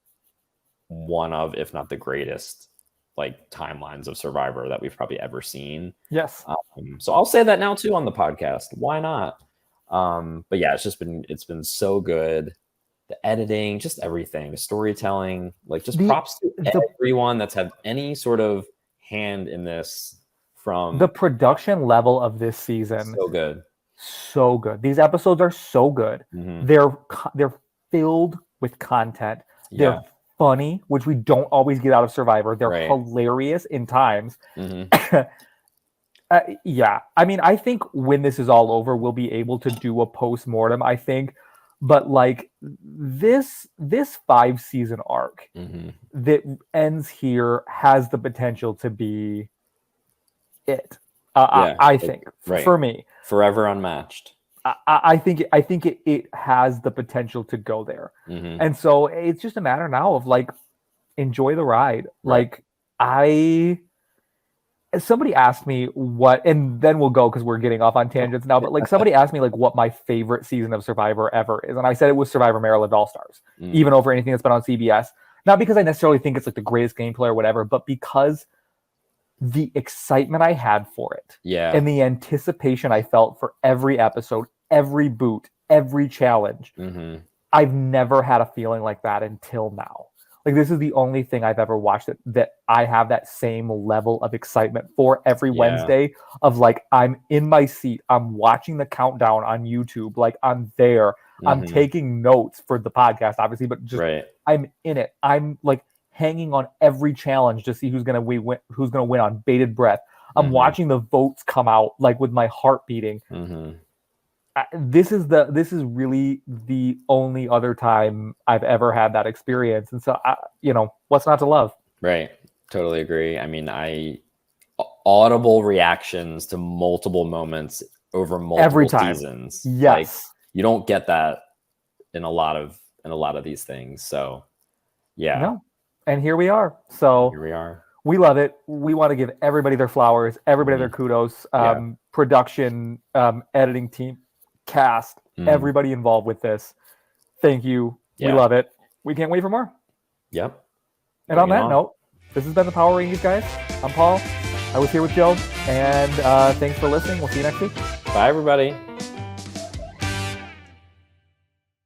one of, if not the greatest, like timelines of Survivor that we've probably ever seen. Yes. So I'll say that now too on the podcast. Why not? But yeah, it's been so good. The editing, just everything, the storytelling, like just props to everyone that's had any sort of hand in this. From the production level of this season. So good. These episodes are so good. They're filled with content. They're funny, which we don't always get out of Survivor. They're hilarious in times. I mean, I think when this is all over, we'll be able to do a post-mortem, I think. But like this 5-season arc that ends here has the potential to be it. I think for me, forever unmatched. I think it has the potential to go there, and so it's just a matter now of like enjoy the ride. Like somebody asked me what, and then we'll go because we're getting off on tangents now. But like somebody asked me like what my favorite season of Survivor ever is, and I said it was Survivor Maryland All Stars, even over anything that's been on CBS. Not because I necessarily think it's like the greatest gameplay or whatever, but because the excitement I had for it, and the anticipation I felt for every episode, every boot, every challenge. Mm-hmm. I've never had a feeling like that until now. Like, this is the only thing I've ever watched that I have that same level of excitement for every Wednesday of like, I'm in my seat, I'm watching the countdown on YouTube, like I'm there, I'm taking notes for the podcast, obviously, but just I'm in it. I'm like hanging on every challenge to see who's gonna win on bated breath. I'm watching the votes come out like with my heart beating. This is really the only other time I've ever had that experience, and so what's not to love? Right, totally agree. I mean, audible reactions to multiple moments over multiple seasons. Yes, like, you don't get that in a lot of these things. So yeah, no, and here we are. So here we are. We love it. We want to give everybody their flowers, everybody their kudos. Production, editing team, cast, everybody involved with this. Thank you. We love it. We can't wait for more. Yep. And on that note, this has been the Power Rangers, guys. I'm Paul. I was here with Joe. And thanks for listening. We'll see you next week. Bye, everybody.